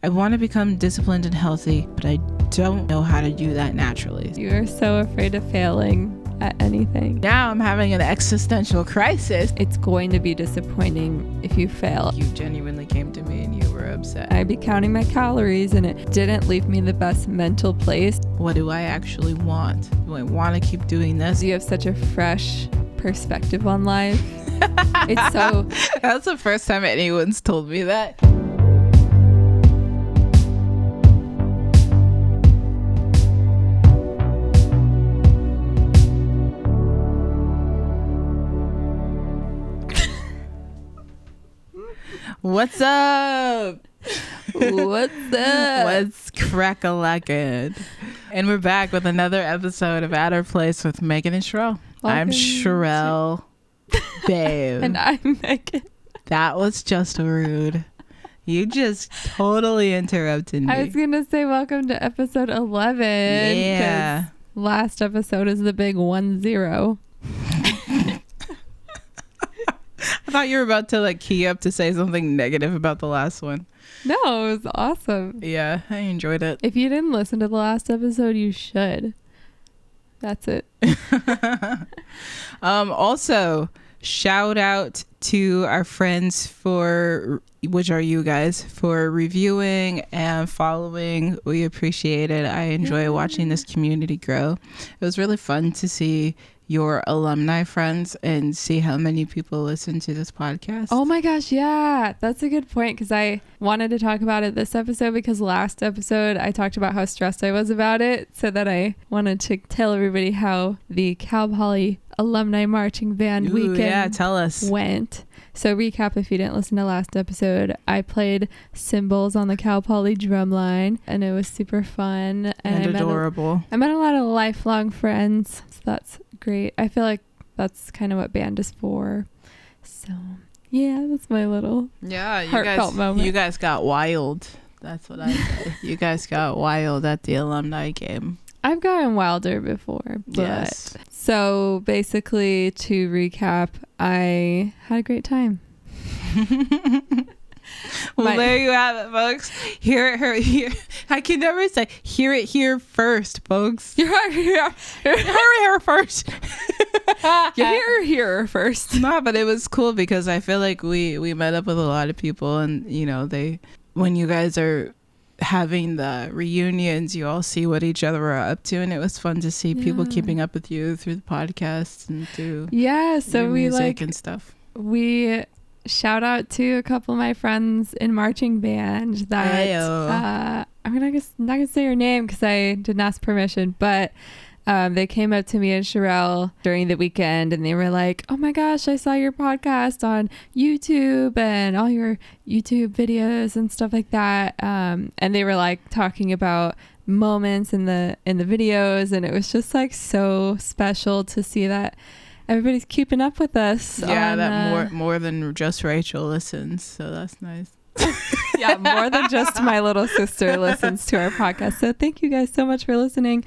I want to become disciplined and healthy, but I don't know how to do that naturally. You are so afraid of failing at anything. Now I'm having an existential crisis. It's going to be disappointing if you fail. You genuinely came to me and you were upset. I'd be counting my calories and it didn't leave me in the best mental place. What do I actually want? Do I want to keep doing this? You have such a fresh perspective on life. It's so... That's the first time anyone's told me that. What's up? What's up? What's crack-a-lackin'? And we're back with another episode of At Our Place with Megan and Sherell. I'm Sherell, babe. And I'm Megan. That was just rude. You just totally interrupted me. I was going to say welcome to episode 11. Yeah. Last episode is the big 1-0. I thought you were about to key up to say something negative about the last one. No, it was awesome. Yeah, I enjoyed it. If you didn't listen to the last episode, you should. That's it. Also, shout out to our friends which are you guys, for reviewing and following. We appreciate it. I enjoy watching this community grow. It was really fun to see your alumni friends and see how many people listen to this podcast. Oh my gosh, yeah. That's a good point, because I wanted to talk about it this episode because last episode I talked about how stressed I was about it, so that I wanted to tell everybody how the Cal Poly alumni marching band weekend tell us. went. So recap if you didn't listen to last episode. I played cymbals on the Cal Poly drum line and it was super fun. And adorable. I met a lot of lifelong friends. So that's great. I feel like that's kind of what band is for. So yeah, that's my little heartfelt moment. You guys got wild. That's what I say. You guys got wild at the alumni game. I've gotten wilder before, but yes. So basically, to recap, I had a great time. Well, there you have it, folks. Hear it here. I can never say hear it here first, folks. Hear it first. You hear it first. No, but it was cool because I feel like we met up with a lot of people, and when you guys are having the reunions, you all see what each other are up to, and it was fun to see people keeping up with you through the podcast and through so we music and stuff. We shout out to a couple of my friends in marching band that I'm not gonna say her name because I didn't ask permission, but they came up to me and Sherell during the weekend and they were like, oh my gosh, I saw your podcast on YouTube and all your YouTube videos and stuff like that. And they were like talking about moments in the videos, and it was just like so special to see that everybody's keeping up with us. Yeah, that more than just Rachel listens, so that's nice. Yeah, more than just my little sister listens to our podcast. So thank you guys so much for listening,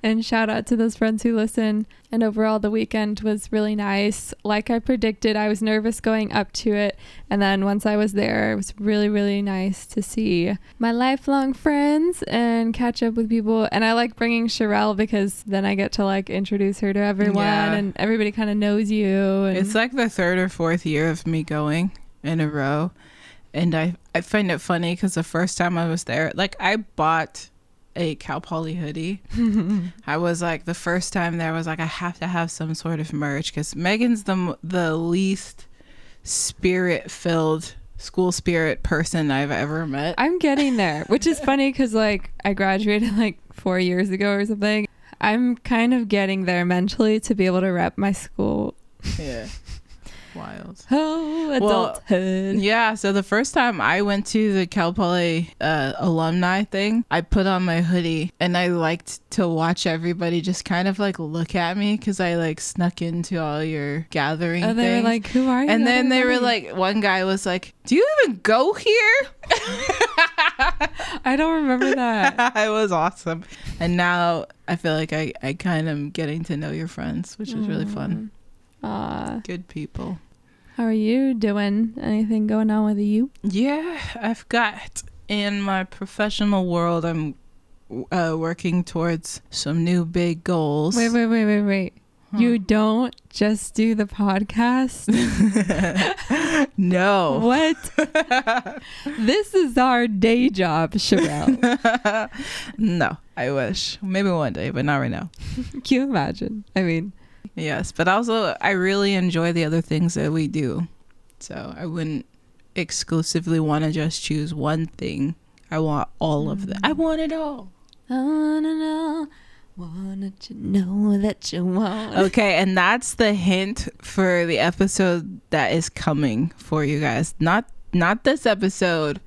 and shout out to those friends who listen. And overall, the weekend was really nice. Like I predicted, I was nervous going up to it, and then once I was there, it was really, really nice to see my lifelong friends and catch up with people. And I like bringing Sherell because then I get to introduce her to everyone, and everybody kind of knows you. And it's like the third or fourth year of me going in a row. And I find it funny because the first time I was there, I bought a Cal Poly hoodie. I was the first time there, I was I have to have some sort of merch because Megan's the least spirit-filled school spirit person I've ever met. I'm getting there, which is funny because I graduated 4 years ago or something. I'm kind of getting there mentally to be able to rep my school. Yeah. Wild. Oh, adulthood. So the first time I went to the Cal Poly alumni thing, I put on my hoodie and I liked to watch everybody just kind of look at me because I snuck into all your gathering things. They were like, who are you? And then they were one guy was like, do you even go here? I don't remember that. It was awesome. And now I feel like I kind of getting to know your friends, which is really fun. Good people. How are you doing? Anything going on with you? Yeah, I've got in my professional world, I'm working towards some new big goals. Wait. You don't just do the podcast? No. What? This is our day job, Sherell. No, I wish. Maybe one day, but not right now. Can you imagine? I mean, yes, but also I really enjoy the other things that we do. So I wouldn't exclusively want to just choose one thing. I want all of them. I want it all. I wanted to know that you want. Okay, and that's the hint for the episode that is coming for you guys. Not this episode,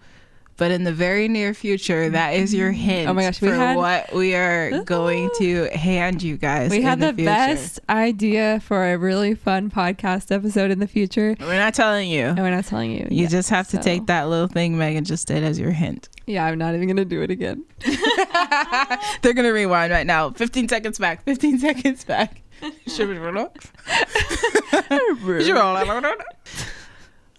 but in the very near future, that is your hint. Oh my gosh, what we are going to hand you guys. We had the best idea for a really fun podcast episode in the future. We're not telling you. And we're not telling you. You just have to take that little thing Megan just did as your hint. Yeah, I'm not even going to do it again. They're going to rewind right now. 15 seconds back. 15 seconds back.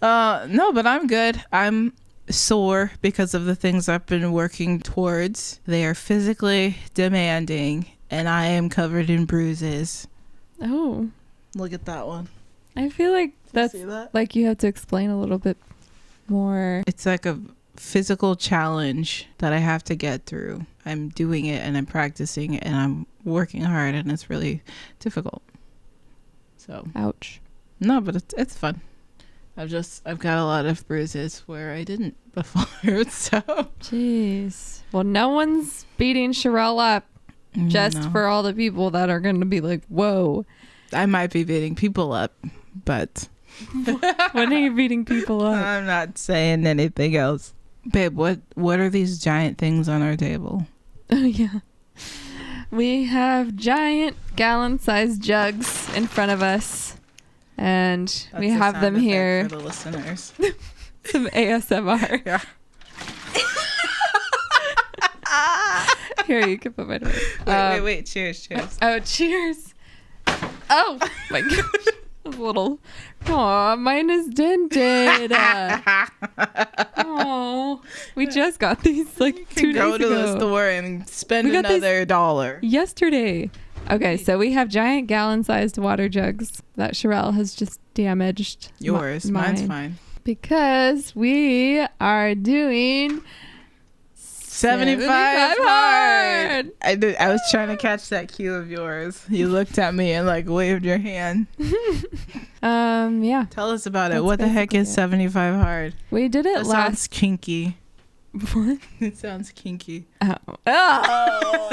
No, but I'm good. I'm sore because of the things I've been working towards. They are physically demanding, and I am covered in bruises. Oh. Look at that one. I feel like that's that? like you have to explain a little bit more. It's like a physical challenge that I have to get through. I'm doing it and I'm practicing it and I'm working hard, and it's really difficult. So ouch. No, but it's fun. I've got a lot of bruises where I didn't before. So jeez. Well, no one's beating Sherell up just for all the people that are going to be like, whoa. I might be beating people up, but when are you beating people up? I'm not saying anything else. Babe, what are these giant things on our table? Oh, yeah. We have giant gallon-sized jugs in front of us, and That's we have them here. For the listeners. Some ASMR. Yeah. Here, you can put mine away. Wait. Cheers. Oh, cheers. Oh, my gosh. A little. Aw, mine is dented. Oh, we just got these like 2 days ago. Go to the store and spend another $1 yesterday. Okay, so we have giant gallon-sized water jugs that Sherell has just damaged. Yours, mine's fine. Because we are doing 75 hard. I was trying to catch that cue of yours. You looked at me and like waved your hand. Yeah. Tell us about it. What the heck is 75 hard? We did it last. Sounds kinky. What? It sounds kinky. Oh.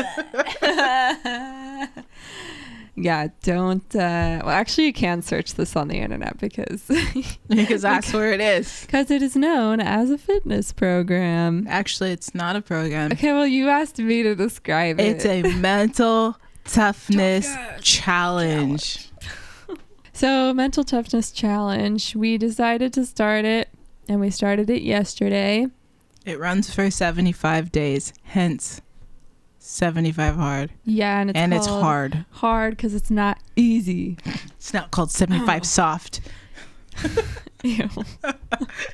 Yeah, don't. Well, actually, you can search this on the internet because that's where it is. Because it is known as a fitness program. Actually, it's not a program. Okay, well, you asked me to describe it. It's a mental toughness challenge. So, mental toughness challenge. We decided to start it, and we started it yesterday. It runs for 75 days, hence 75 hard. Yeah, and it's hard. Hard because it's not easy. It's not called 75 soft. Ew.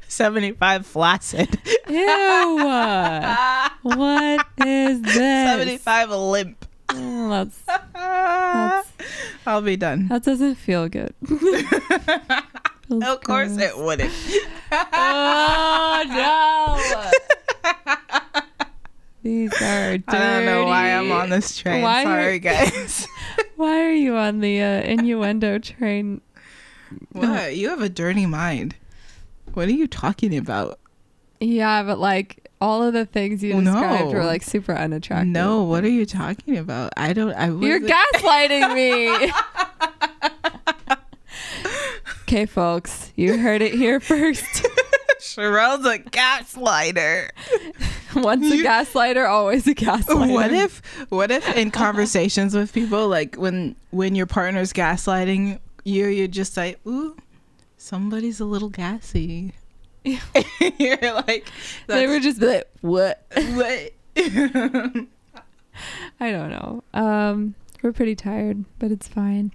75 flaccid. Ew. What is this? 75 limp. Oh, that's I'll be done. That doesn't feel good. Of course it wouldn't. Oh, no. These are dirty. I don't know why I'm on this train. Sorry, guys. Why are you on the innuendo train? What? You have a dirty mind. What are you talking about? Yeah, but like all of the things you described were like super unattractive. No, what are you talking about? You're gaslighting me. Okay, folks, you heard it here first. Sherell's a gaslighter. Once a gaslighter, always a gaslighter. What if in conversations with people, like when your partner's gaslighting you, you're just like, ooh, somebody's a little gassy. Yeah. You're like, they were just like, what? What? I don't know. We're pretty tired, but it's fine.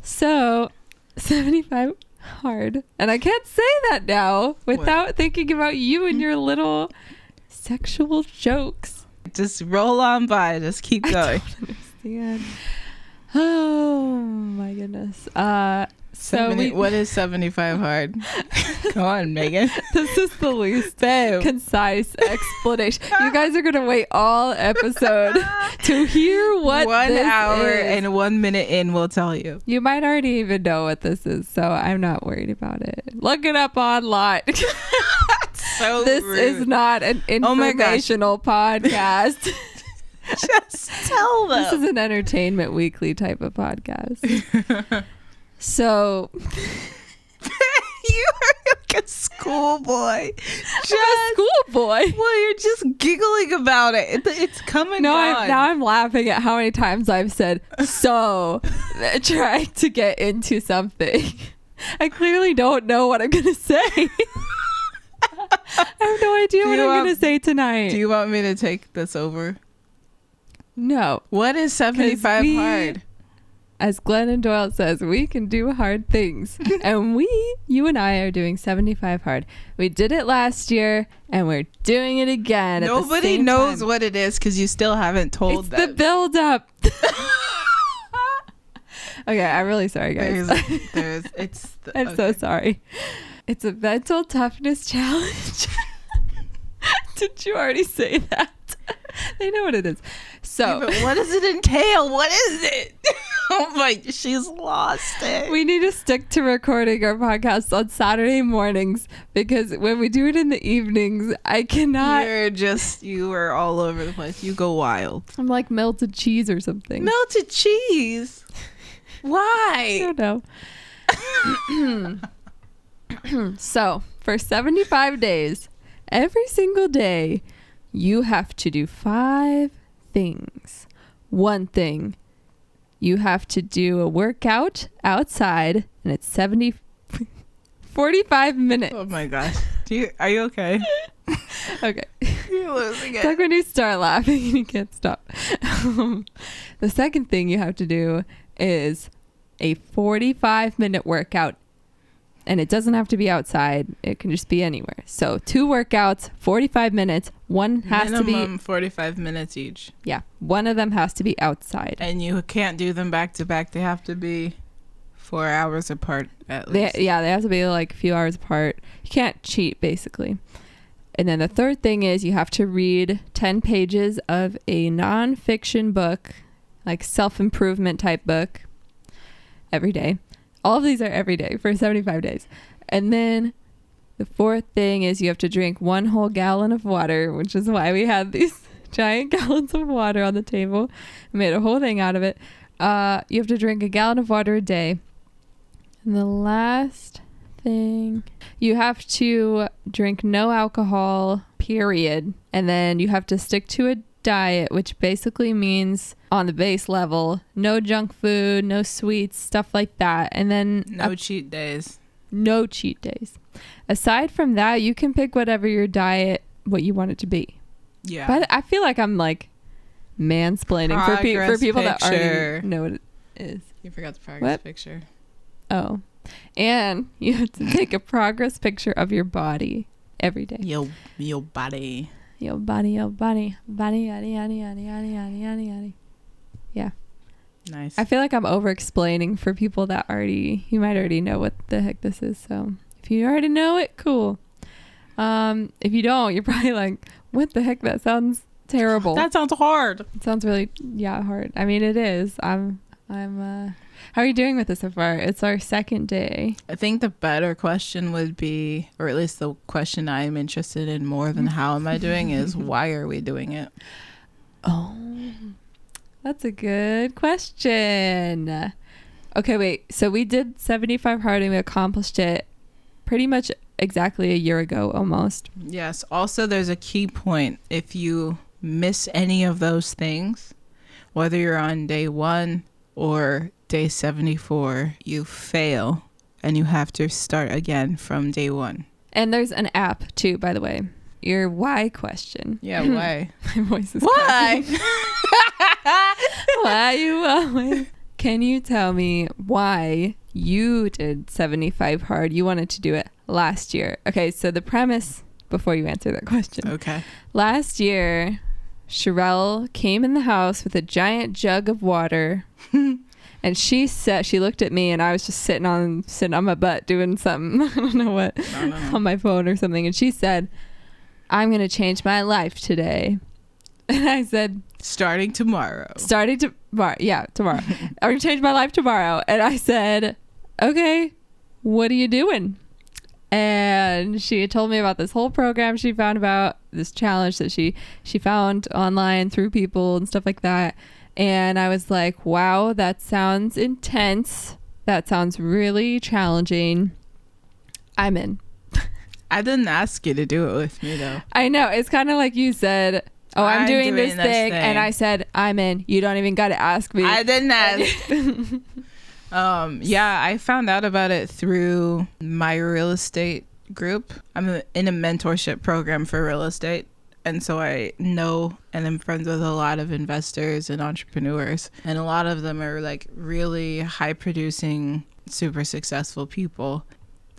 So 75 hard. And I can't say that now without thinking about you and your little sexual jokes. Just roll on by. Just keep going. I don't understand. Oh my goodness. What is 75 hard? Come on, Megan. This is the least concise explanation. You guys are gonna wait all episode to hear what 1 this hour is. and 1 minute in will tell you. You might already even know what this is, so I'm not worried about it. Look it up online. So this rude. is not an informational podcast. Just tell them. This is an Entertainment Weekly type of podcast. So you are like a schoolboy. Just schoolboy. Well, you're just giggling about it. It's coming. No, I'm laughing at how many times I've said so, trying to get into something. I clearly don't know what I'm gonna say. I have no idea what I'm gonna say tonight. Do you want me to take this over? No. What is 75 hard? As Glennon Doyle says, we can do hard things. And you and I are doing 75 hard. We did it last year and we're doing it again. Nobody knows what it is because you still haven't told them. It's the build up. Okay, I'm really sorry, guys. I'm so sorry. It's a mental toughness challenge. Did you already say that? They know what it is. So, yeah, but what does it entail? What is it? Oh my, she's lost it. We need to stick to recording our podcast on Saturday mornings because when we do it in the evenings, I cannot. You are all over the place. You go wild. I'm like melted cheese or something. Melted cheese? Why? I don't know. So, for 75 days, every single day, you have to do 5 things. One thing, you have to do a workout outside, and it's 45 minutes. Oh my gosh. Are you okay? Okay. You're losing it. It's like when you start laughing and you can't stop. The second thing you have to do is a 45-minute workout. And it doesn't have to be outside. It can just be anywhere. So 2 workouts, 45 minutes. One has to be... Minimum 45 minutes each. Yeah. One of them has to be outside. And you can't do them back to back. They have to be 4 hours apart at least. They have to be like a few hours apart. You can't cheat, basically. And then the third thing is you have to read 10 pages of a nonfiction book, like self-improvement type book, every day. All of these are every day for 75 days. And then the fourth thing is you have to drink 1 whole gallon of water, which is why we had these giant gallons of water on the table. We made a whole thing out of it. You have to drink 1 gallon of water a day. And the last thing, you have to drink no alcohol, period. And then you have to stick to a diet, which basically means on the base level, no junk food, no sweets, stuff like that. And then no cheat days. No cheat days. Aside from that, you can pick whatever your diet, what you want it to be. Yeah. But I feel like I'm like mansplaining for people that already know what it is. You forgot the progress What? picture. Oh. And you have to take a progress picture of your body every day. Your body. Your body, yaddy, yaddy, yaddy, yaddy, yaddy, yaddy, yaddy. Yeah. Nice. I feel like I'm over explaining for people that you might already know what the heck this is. So if you already know it, cool. If you don't, you're probably like, what the heck? That sounds terrible. That sounds hard. It sounds really, hard. I mean, it is. How are you doing with this so far? It's our second day. I think the better question would be, or at least the question I'm interested in more than how am I doing is why are we doing it? Oh, that's a good question. Okay, wait. So we did 75 hard and we accomplished it pretty much exactly a year ago almost. Yes. Also, there's a key point. If you miss any of those things, whether you're on day 1 or day 74, you fail and you have to start again from day 1. And there's an app too, by the way. Your why question. Yeah, why? My voice is Why? Why you always... Can you tell me why you did 75 hard? You wanted to do it last year. Okay, so the premise before you answer that question. Okay. Last year, Sherell came in the house with a giant jug of water. And she looked at me, and I was just sitting on my butt doing something. I don't know what, on my phone or something. And she said, "I'm going to change my life today." And I said, Starting tomorrow. Yeah, tomorrow. I'm going to change my life tomorrow. And I said, "Okay, what are you doing?" And she had told me about this whole program she found about, this challenge that she found online through people and stuff like that. And I was like, wow, that sounds intense. That sounds really challenging. I'm in. I didn't ask you to do it with me, though. I know. It's kind of like you said, "Oh, I'm doing this thing." And I said, "I'm in. You don't even got to ask me." I didn't ask. Yeah, I found out about it through my real estate group. I'm in a mentorship program for real estate. And so I know and I'm friends with a lot of investors and entrepreneurs. And a lot of them are like really high producing, super successful people.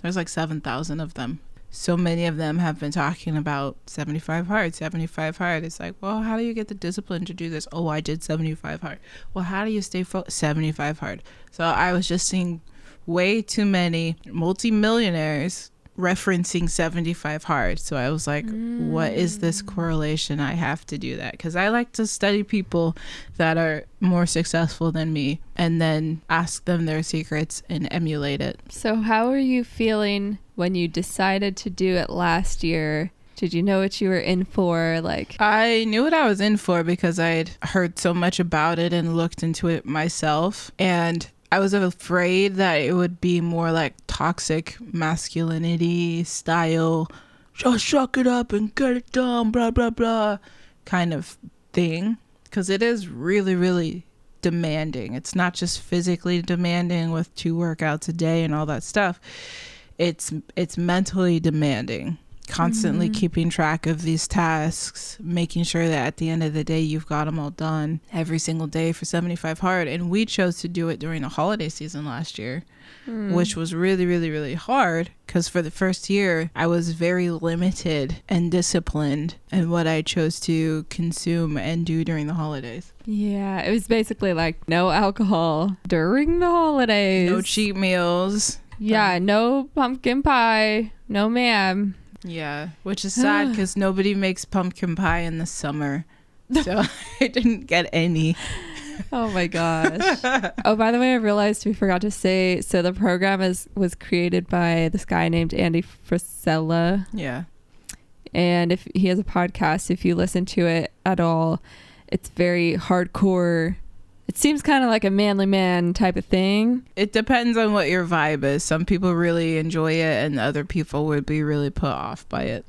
There's like 7,000 of them. So many of them have been talking about 75 hard, 75 hard. It's like, well, how do you get the discipline to do this? Oh, I did 75 hard. Well, how do you stay 75 hard? So I was just seeing way too many multimillionaires referencing 75 hard. So I was like, what is this correlation? I have to do that, because I like to study people that are more successful than me and then ask them their secrets and emulate it. So how are you feeling when you decided to do it last year? Did you know what you were in for? Like, I knew what I was in for because I had heard so much about it and looked into it myself, and I was afraid that it would be more like toxic masculinity style, just suck it up and get it done, blah, blah, blah, kind of thing. Because it is really, really demanding. It's not just physically demanding with 2 workouts a day and all that stuff. It's mentally demanding. Constantly keeping track of these tasks, making sure that at the end of the day you've got them all done every single day for 75 hard. And we chose to do it during the holiday season last year, which was really, really, really hard, because for the first year I was very limited and disciplined in what I chose to consume and do during the holidays. Yeah, it was basically like no alcohol during the holidays, No cheat meals. Yeah, no pumpkin pie, no ma'am. Yeah, which is sad because nobody makes pumpkin pie in the summer. So I didn't get any. Oh my gosh. Oh, by the way, I realized we forgot to say, so the program was created by this guy named Andy Frisella. Yeah. And if he has a podcast, if you listen to it at all, it's very hardcore. It seems kind of like a manly man type of thing. It depends on what your vibe is. Some people really enjoy it and other people would be really put off by it.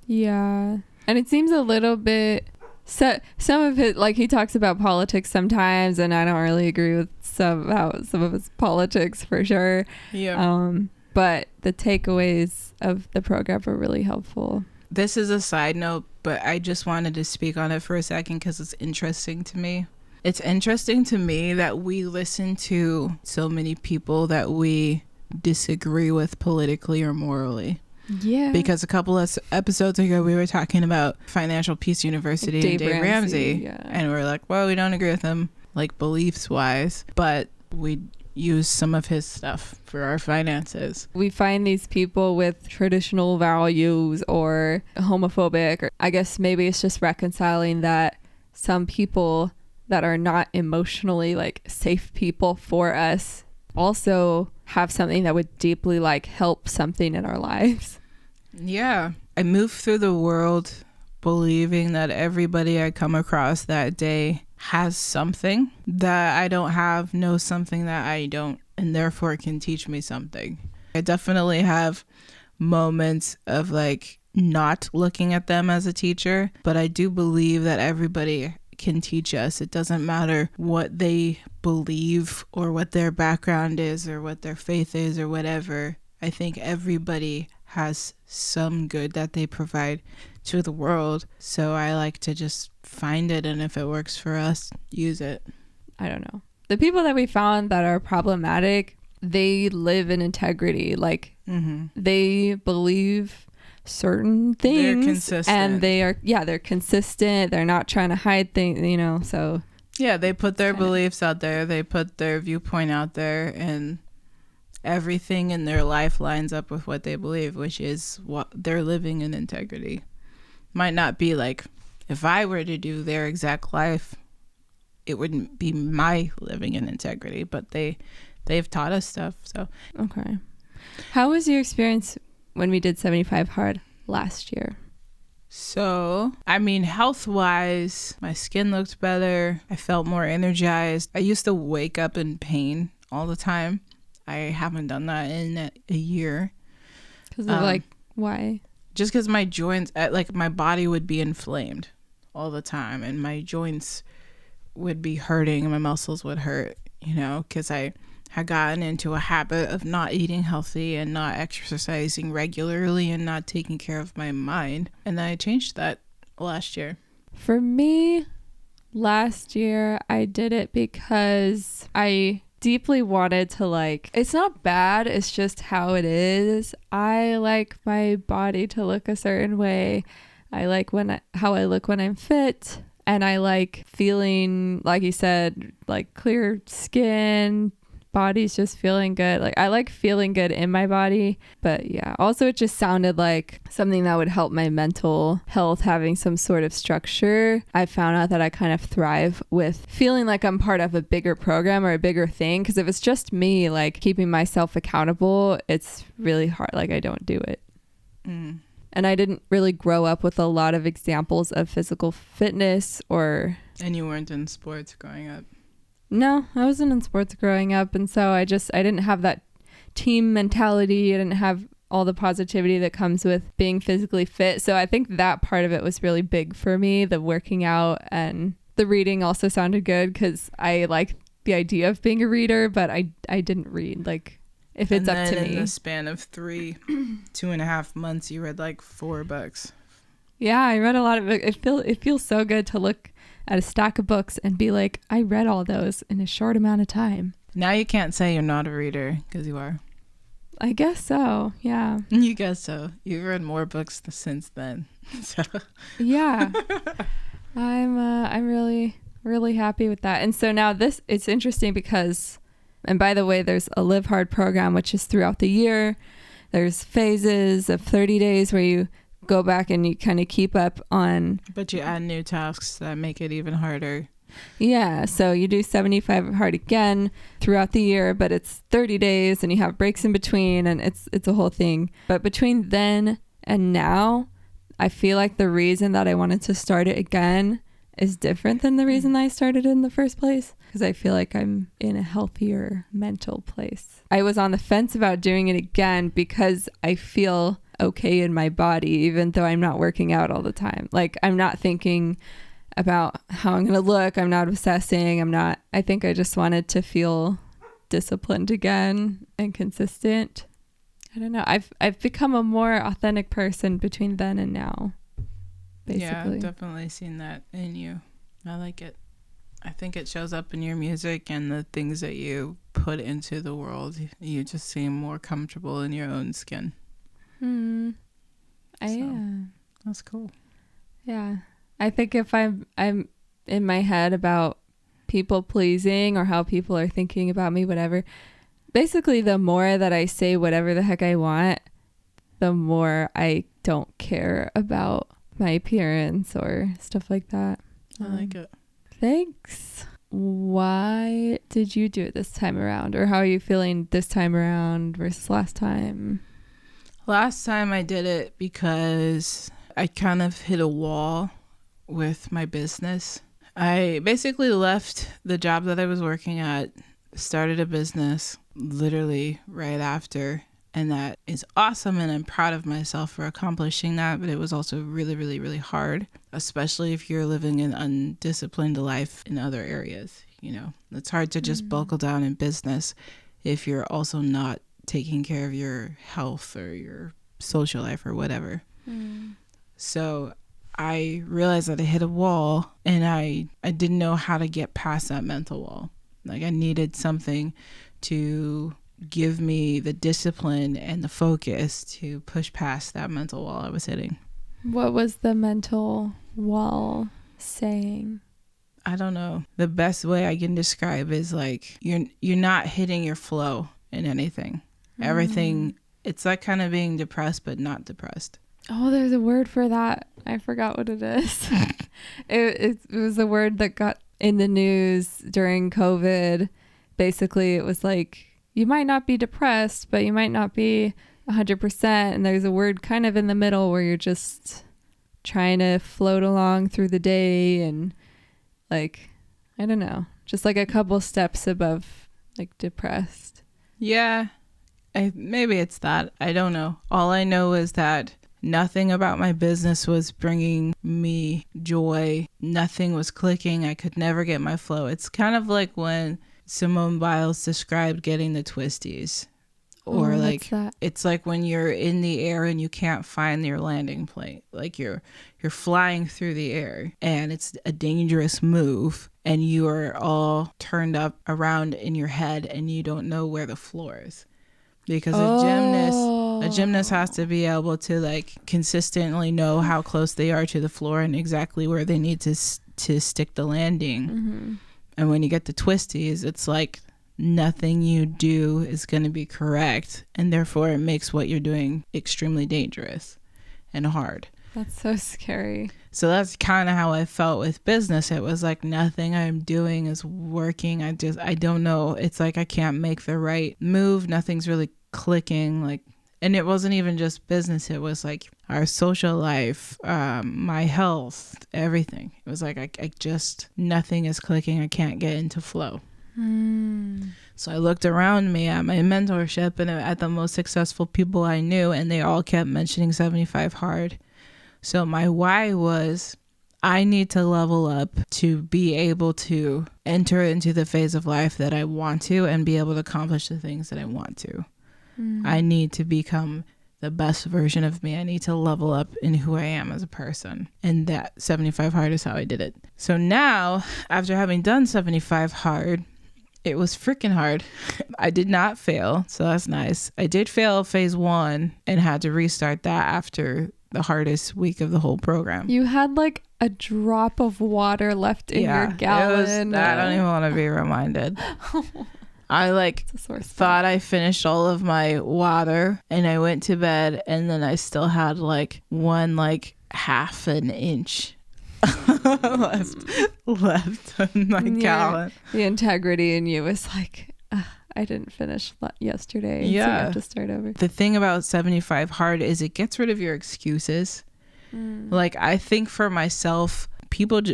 Yeah. And it seems a little bit, so some of it, like he talks about politics sometimes, and I don't really agree with some of his politics for sure. Yeah. But the takeaways of the program are really helpful. This is a side note, but I just wanted to speak on it for a second because it's interesting to me. It's interesting to me that we listen to so many people that we disagree with politically or morally. Yeah. Because a couple of episodes ago, we were talking about Financial Peace University and Dave Ramsey. Yeah. And we're like, well, we don't agree with him, like beliefs wise, but we use some of his stuff for our finances. We find these people with traditional values or homophobic, or I guess maybe it's just reconciling that some people that are not emotionally like safe people for us also have something that would deeply like help something in our lives. Yeah. I move through the world believing that everybody I come across that day has something that I don't have, knows something that I don't, and therefore can teach me something. I definitely have moments of like not looking at them as a teacher, but I do believe that everybody can teach us. It doesn't matter what they believe or what their background is or what their faith is or whatever. I think everybody has some good that they provide to the world. So I like to just find it, and if it works for us, use it. I don't know. The people that we found that are problematic, they live in integrity. Like they believe certain things. They're consistent. And they're consistent. They're not trying to hide things, so. Yeah, they put their beliefs out there. They put their viewpoint out there, and everything in their life lines up with what they believe, which is what they're living in integrity. Might not be like, if I were to do their exact life, it wouldn't be my living in integrity, but they've taught us stuff. So okay. How was your experience when we did 75 hard last year? So, I mean, health-wise, my skin looked better. I felt more energized. I used to wake up in pain all the time. I haven't done that in a year. Because of why? Just because my joints, my body would be inflamed all the time, and my joints would be hurting and my muscles would hurt, because I had gotten into a habit of not eating healthy and not exercising regularly and not taking care of my mind. And then I changed that last year. For me, last year, I did it because I deeply wanted to it's not bad, it's just how it is. I like my body to look a certain way. I like how I look when I'm fit, and I like feeling, like you said, clear skin, body's just feeling good. I like feeling good in my body. But yeah, also it just sounded like something that would help my mental health, having some sort of structure. I found out that I kind of thrive with feeling like I'm part of a bigger program or a bigger thing, because if it's just me keeping myself accountable, it's really hard. I don't do it. And I didn't really grow up with a lot of examples of physical fitness or... And you weren't in sports growing up? No, I wasn't in sports growing up. And so I didn't have that team mentality. I didn't have all the positivity that comes with being physically fit. So I think that part of it was really big for me. The working out and the reading also sounded good, because I like the idea of being a reader, but I didn't read. If it's up to me. In the span of 2.5 months, you read 4 books. Yeah, I read a lot of books. It feels so good to look at a stack of books and be like, I read all those in a short amount of time. Now you can't say you're not a reader, because you are. I guess so. Yeah. You guess so. You've read more books since then. So. Yeah. I'm really, really happy with that. And so now it's interesting because, and by the way, there's a Live Hard program, which is throughout the year. There's phases of 30 days where you go back and you kind of keep up on. But you add new tasks that make it even harder. Yeah. So you do 75 hard again throughout the year, but it's 30 days and you have breaks in between, and it's a whole thing. But between then and now, I feel like the reason that I wanted to start it again is different than the reason I started in the first place, because I feel like I'm in a healthier mental place. I was on the fence about doing it again because I feel okay in my body, even though I'm not working out all the time. I'm not thinking about how I'm going to look. I'm not obsessing. I think I just wanted to feel disciplined again and consistent. I don't know. I've become a more authentic person between then and now. Basically. Yeah, I've definitely seen that in you. I like it. I think it shows up in your music and the things that you put into the world. You just seem more comfortable in your own skin. That's cool. Yeah. I think if I'm in my head about people pleasing or how people are thinking about me, whatever, basically the more that I say whatever the heck I want, the more I don't care about my appearance or stuff like that. I like it. Thanks. Why did you do it this time around? Or how are you feeling this time around versus last time? Last time I did it because I kind of hit a wall with my business. I basically left the job that I was working at, started a business literally right after. And that is awesome, and I'm proud of myself for accomplishing that. But it was also really, really, really hard, especially if you're living an undisciplined life in other areas. It's hard to just buckle down in business if you're also not taking care of your health or your social life or whatever. So I realized that I hit a wall, and I didn't know how to get past that mental wall. I needed something to give me the discipline and the focus to push past that mental wall I was hitting. What was the mental wall saying? I don't know. The best way I can describe is like you're not hitting your flow in anything. Everything, it's like kind of being depressed but not depressed. Oh, there's a word for that. I forgot what it is. It was a word that got in the news during COVID. Basically, it was like, you might not be depressed, but you might not be 100%. And there's a word kind of in the middle where you're just trying to float along through the day and like, I don't know, just like a couple steps above like depressed. Yeah, maybe it's that. I don't know. All I know is that nothing about my business was bringing me joy. Nothing was clicking. I could never get my flow. It's kind of like when Simone Biles described getting the twisties. Or like it's like when you're in the air and you can't find your landing plane. Like you're flying through the air and it's a dangerous move and you are all turned up around in your head and you don't know where the floor is. Because a gymnast has to be able to like consistently know how close they are to the floor and exactly where they need to stick the landing. Mm-hmm. And when you get the twisties, it's like nothing you do is going to be correct, and therefore it makes what you're doing extremely dangerous and hard. That's so scary. So that's kind of how I felt with business. It was like nothing I'm doing is working. I don't know. It's like I can't make the right move. Nothing's really clicking. Like, and it wasn't even just business. It was like our social life, my health, everything. It was like I just, nothing is clicking. I can't get into flow. So I looked around me at my mentorship and at the most successful people I knew, and they all kept mentioning 75 hard. So my why was, I need to level up to be able to enter into the phase of life that I want to and be able to accomplish the things that I want to. I need to become the best version of me. I need to level up in who I am as a person. And that 75 hard is how I did it. So now, after having done 75 hard, it was freaking hard. I did not fail, so that's nice. I did fail phase 1 and had to restart that after the hardest week of the whole program. You had like a drop of water left in your gallon. I don't even want to be reminded. I like thought I finished all of my water and I went to bed, and then I still had like one like half an inch left on my gallon. The integrity in you was like, I didn't finish yesterday. Yeah. So you have to start over. The thing about 75 hard is it gets rid of your excuses. Like, I think for myself,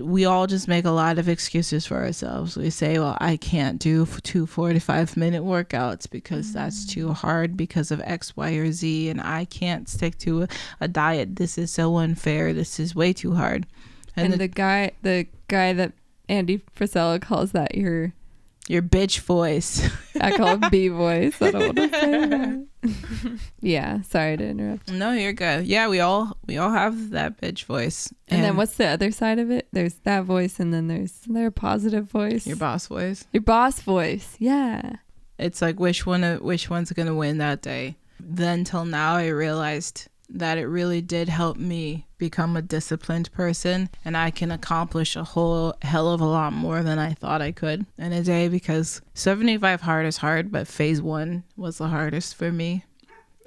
we all just make a lot of excuses for ourselves. We say, well, I can't do 2 45-minute workouts because that's too hard because of X, Y, or Z. And I can't stick to a diet. This is so unfair. This is way too hard. And the guy that Andy Frisella calls that your bitch voice. I call it B voice. I don't want to say that. Yeah, sorry to interrupt. No, you're good. Yeah, we all have that bitch voice. And then what's the other side of it? There's that voice, and then there's their positive voice. Your boss voice. Your boss voice. Yeah. It's like which one's gonna win that day. Then till now, I realized that it really did help me become a disciplined person, and I can accomplish a whole hell of a lot more than I thought I could in a day, because 75 hard is hard, but phase 1 was the hardest for me.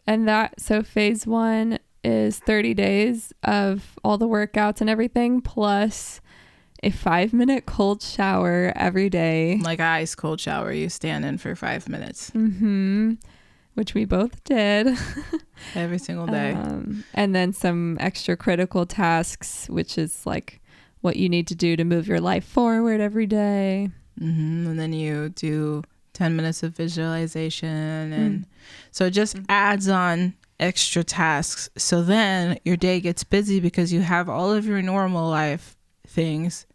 And so phase 1 is 30 days of all the workouts and everything, plus a 5-minute cold shower every day. Like an ice cold shower, you stand in for 5 minutes. Which we both did. Every single day. And then some extra critical tasks, which is like what you need to do to move your life forward every day. And then you do 10 minutes of visualization. And so it just adds on extra tasks. So then your day gets busy because you have all of your normal life things,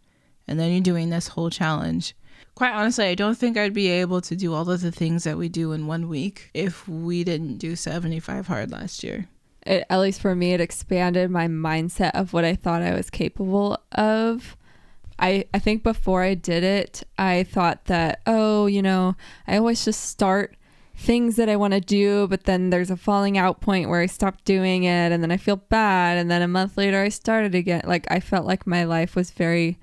and then you're doing this whole challenge. Quite honestly, I don't think I'd be able to do all of the things that we do in 1 week if we didn't do 75 hard last year. At least for me, it expanded my mindset of what I thought I was capable of. I think before I did it, I thought that, I always just start things that I want to do, but then there's a falling out point where I stop doing it and then I feel bad. And then a month later I started again. Like I felt like my life was very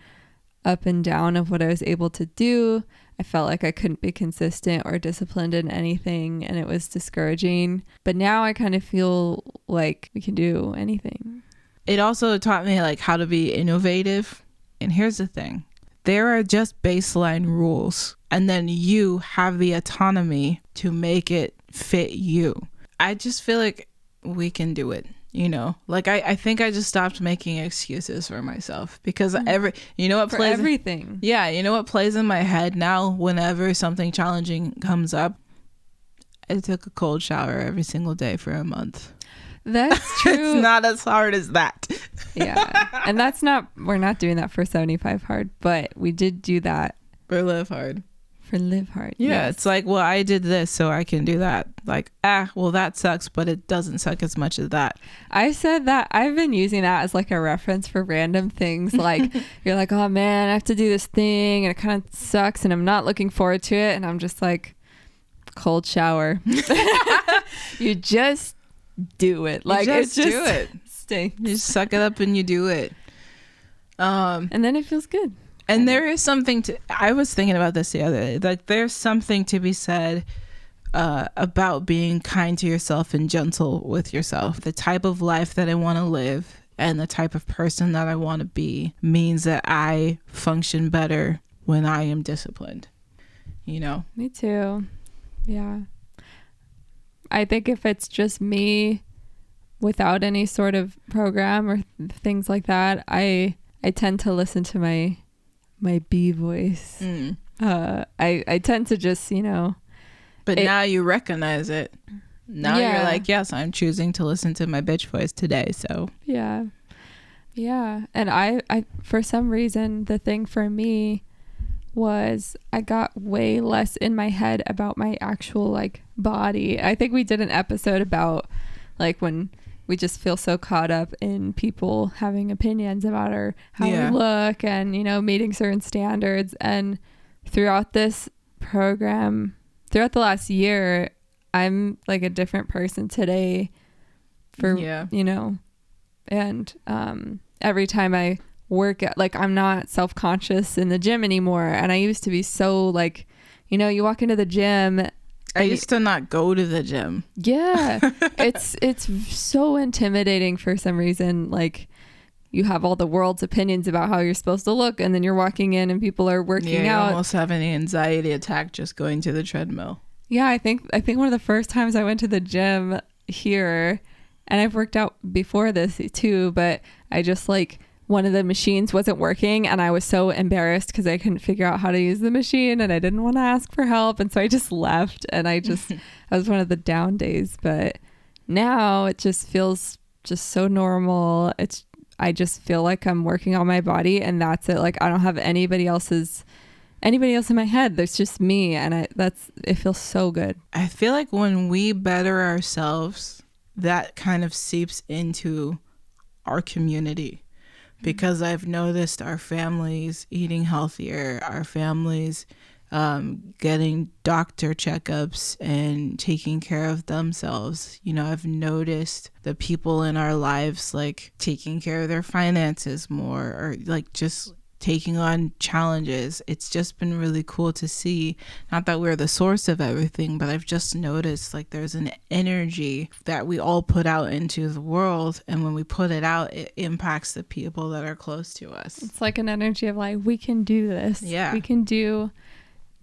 up and down of what I was able to do. I felt like I couldn't be consistent or disciplined in anything, and it was discouraging. But now I kind of feel like we can do anything. It also taught me like how to be innovative. And here's the thing. There are just baseline rules, and then you have the autonomy to make it fit you. I just feel like we can do it, you know? Like I think I just stopped making excuses for myself because you know what for plays everything. Yeah, you know what plays in my head now whenever something challenging comes up? I took a cold shower every single day for a month. That's true. It's not as hard as that. Yeah. And we're not doing that for 75 hard, but we did do that For live hard. for live hard. Yeah, Yes. it's like, well, I did this, so I can do that. Like, well, that sucks, but it doesn't suck as much as that. I said that I've been using that as like a reference for random things. Like you're like, oh man, I have to do this thing and it kind of sucks and I'm not looking forward to it. And I'm just like, cold shower. You just do it. Like just it's just do it. Stay. You just suck it up and you do it. And then it feels good. And there is something I was thinking about this the other day. Like there's something to be said about being kind to yourself and gentle with yourself. The type of life that I want to live and the type of person that I want to be means that I function better when I am disciplined. You know? Me too. Yeah. I think if it's just me without any sort of program or things like that, I tend to listen to my B voice. I tend to just, But now you recognize it. Now you're like, yes, I'm choosing to listen to my bitch voice today. So yeah. And I for some reason, the thing for me was I got way less in my head about my actual like body. I think we did an episode about like when we just feel so caught up in people having opinions about how we look and, meeting certain standards. And throughout this program, throughout the last year, I'm like a different person today and every time I work at, like, I'm not self-conscious in the gym anymore. And I used to be so like, you walk into the gym. I used to not go to the gym. Yeah. It's so intimidating for some reason. Like you have all the world's opinions about how you're supposed to look, and then you're walking in and people are working out. You almost have an anxiety attack just going to the treadmill. Yeah, I think one of the first times I went to the gym here, and I've worked out before this too, but I just like one of the machines wasn't working and I was so embarrassed because I couldn't figure out how to use the machine and I didn't want to ask for help, and so I just left, and I was one of the down days. But now it just feels just so normal. I just feel like I'm working on my body and that's it. Like I don't have anybody else in my head. There's just me, and it feels so good. I feel like when we better ourselves, that kind of seeps into our community. Because I've noticed our families eating healthier, our families getting doctor checkups and taking care of themselves. I've noticed the people in our lives like taking care of their finances more, or like just taking on challenges. It's just been really cool to see. Not that we're the source of everything, but I've just noticed like there's an energy that we all put out into the world, and when we put it out, it impacts the people that are close to us. It's like an energy of like, we can do this. Yeah, we can do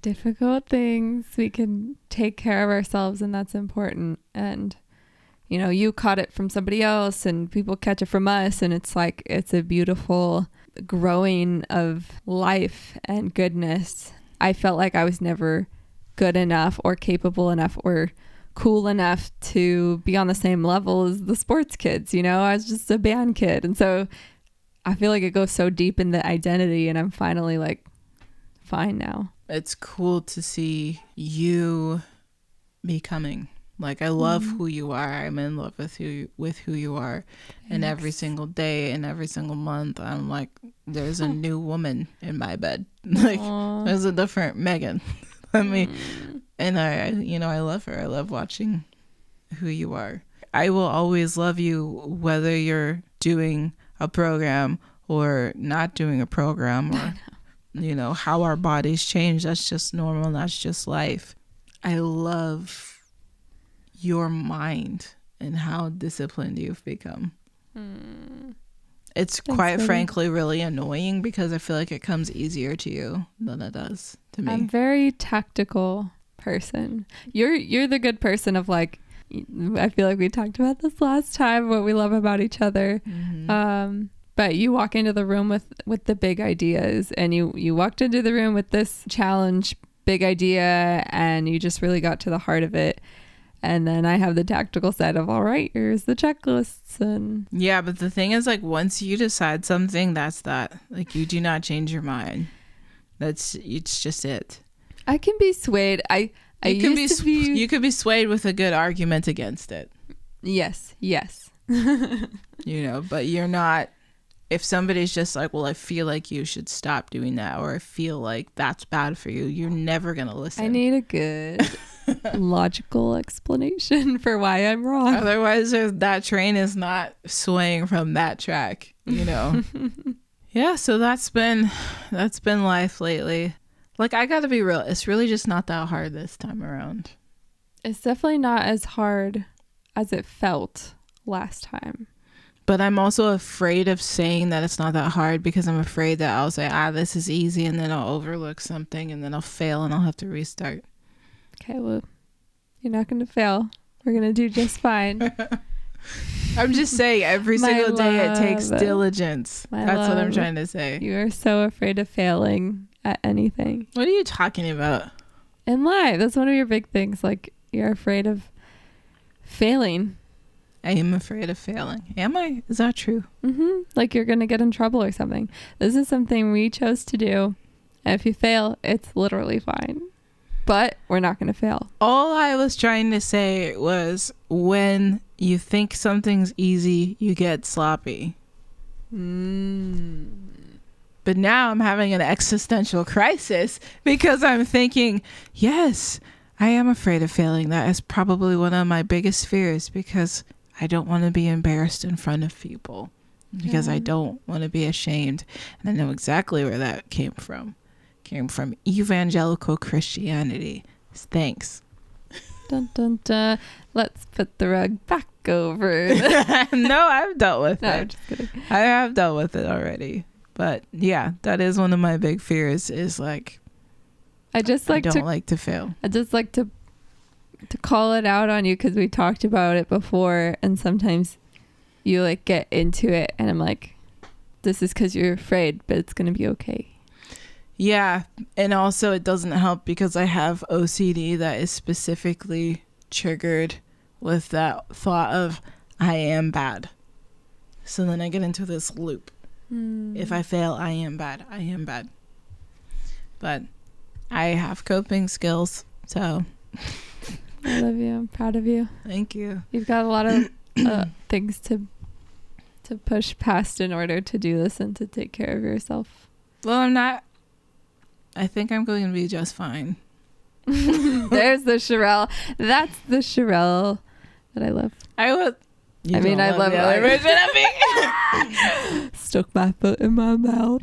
difficult things. We can take care of ourselves, and that's important. And you caught it from somebody else and people catch it from us, and it's like it's a beautiful growing of life and goodness. I felt like I was never good enough or capable enough or cool enough to be on the same level as the sports kids. I was just a band kid, and so I feel like it goes so deep in the identity, and I'm finally like fine now. It's cool to see you becoming. Like, I love who you are. I'm in love with who you are. Thanks. And every single day and every single month, I'm like, there's a new woman in my bed. Like, there's a different Megan. And I love her. I love watching who you are. I will always love you whether you're doing a program or not doing a program, or how our bodies change. That's just normal. That's just life. I love your mind and how disciplined you've become. It's quite frankly really annoying because I feel like it comes easier to you than it does to me. I'm a very tactical person. You're the good person of like, I feel like we talked about this last time, what we love about each other. But you walk into the room with the big ideas, and you walked into the room with this challenge, big idea, and you just really got to the heart of it. And then I have the tactical side of, all right, here's the checklists. And yeah, but the thing is, like, once you decide something, that's that. Like, you do not change your mind. It's just it. I can be swayed. You could be swayed with a good argument against it. Yes. But you're not. If somebody's just like, well, I feel like you should stop doing that, or I feel like that's bad for you, you're never gonna listen. I need a good logical explanation for why I'm wrong. Otherwise, that train is not swaying from that track. Yeah. So that's been life lately. Like, I gotta be real. It's really just not that hard this time around. It's definitely not as hard as it felt last time. But I'm also afraid of saying that it's not that hard because I'm afraid that I'll say, this is easy, and then I'll overlook something, and then I'll fail, and I'll have to restart. Okay, well, you're not going to fail. We're going to do just fine. I'm just saying, every single day it takes diligence. That's what I'm trying to say. You are so afraid of failing at anything. What are you talking about? In life, that's one of your big things. Like, you're afraid of failing. I am afraid of failing. Am I? Is that true? Like you're going to get in trouble or something. This is something we chose to do. And if you fail, it's literally fine. But we're not going to fail. All I was trying to say was, when you think something's easy, you get sloppy. But now I'm having an existential crisis because I'm thinking, yes, I am afraid of failing. That is probably one of my biggest fears because I don't want to be embarrassed in front of people, because I don't want to be ashamed. And I know exactly where that came from. Came from evangelical Christianity. Thanks. Dun, dun, dun. Let's put the rug back over. No, I've dealt with it. I'm just kidding. I have dealt with it already. But yeah, that is one of my big fears, is like, I don't like to fail. I just like to call it out on you, because we talked about it before, and sometimes you like get into it and I'm like, this is because you're afraid, but it's gonna be okay. Yeah. And also it doesn't help because I have OCD that is specifically triggered with that thought of, I am bad. So then I get into this loop. If I fail, I am bad. But I have coping skills, so I love you. I'm proud of you. Thank you. You've got a lot of things to push past in order to do this and to take care of yourself. Well, I'm not. I think I'm going to be just fine. There's the Sherell. That's the Sherell that I love. I love the other version of me. Stuck my foot in my mouth.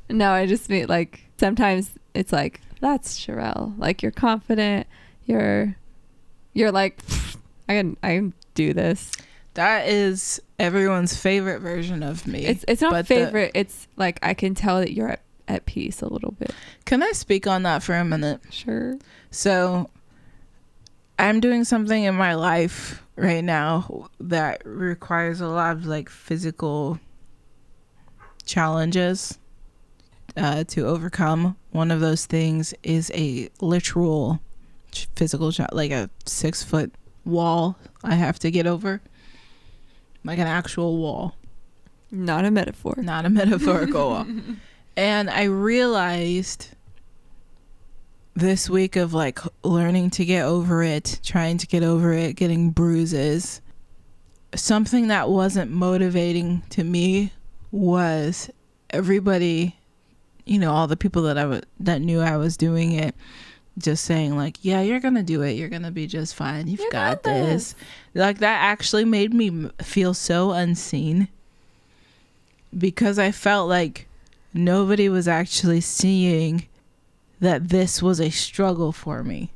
No, I just mean, like, sometimes it's like, that's Sherell. Like, you're confident. You're like, I can do this. That is everyone's favorite version of me. It's not favorite. It's like, I can tell that you're at peace a little bit. Can I speak on that for a minute? Sure. So I'm doing something in my life right now that requires a lot of like physical challenges to overcome. One of those things is a literal physical like a 6-foot wall I have to get over, like an actual wall, not a metaphor, not a metaphorical wall. And I realized this week of like learning to get over it, trying to get over it, getting bruises, something that wasn't motivating to me was everybody all the people that knew I was doing it, just saying like, yeah, you're gonna do it, you're gonna be just fine, you've got this. Like, that actually made me feel so unseen, because I felt like nobody was actually seeing that this was a struggle for me,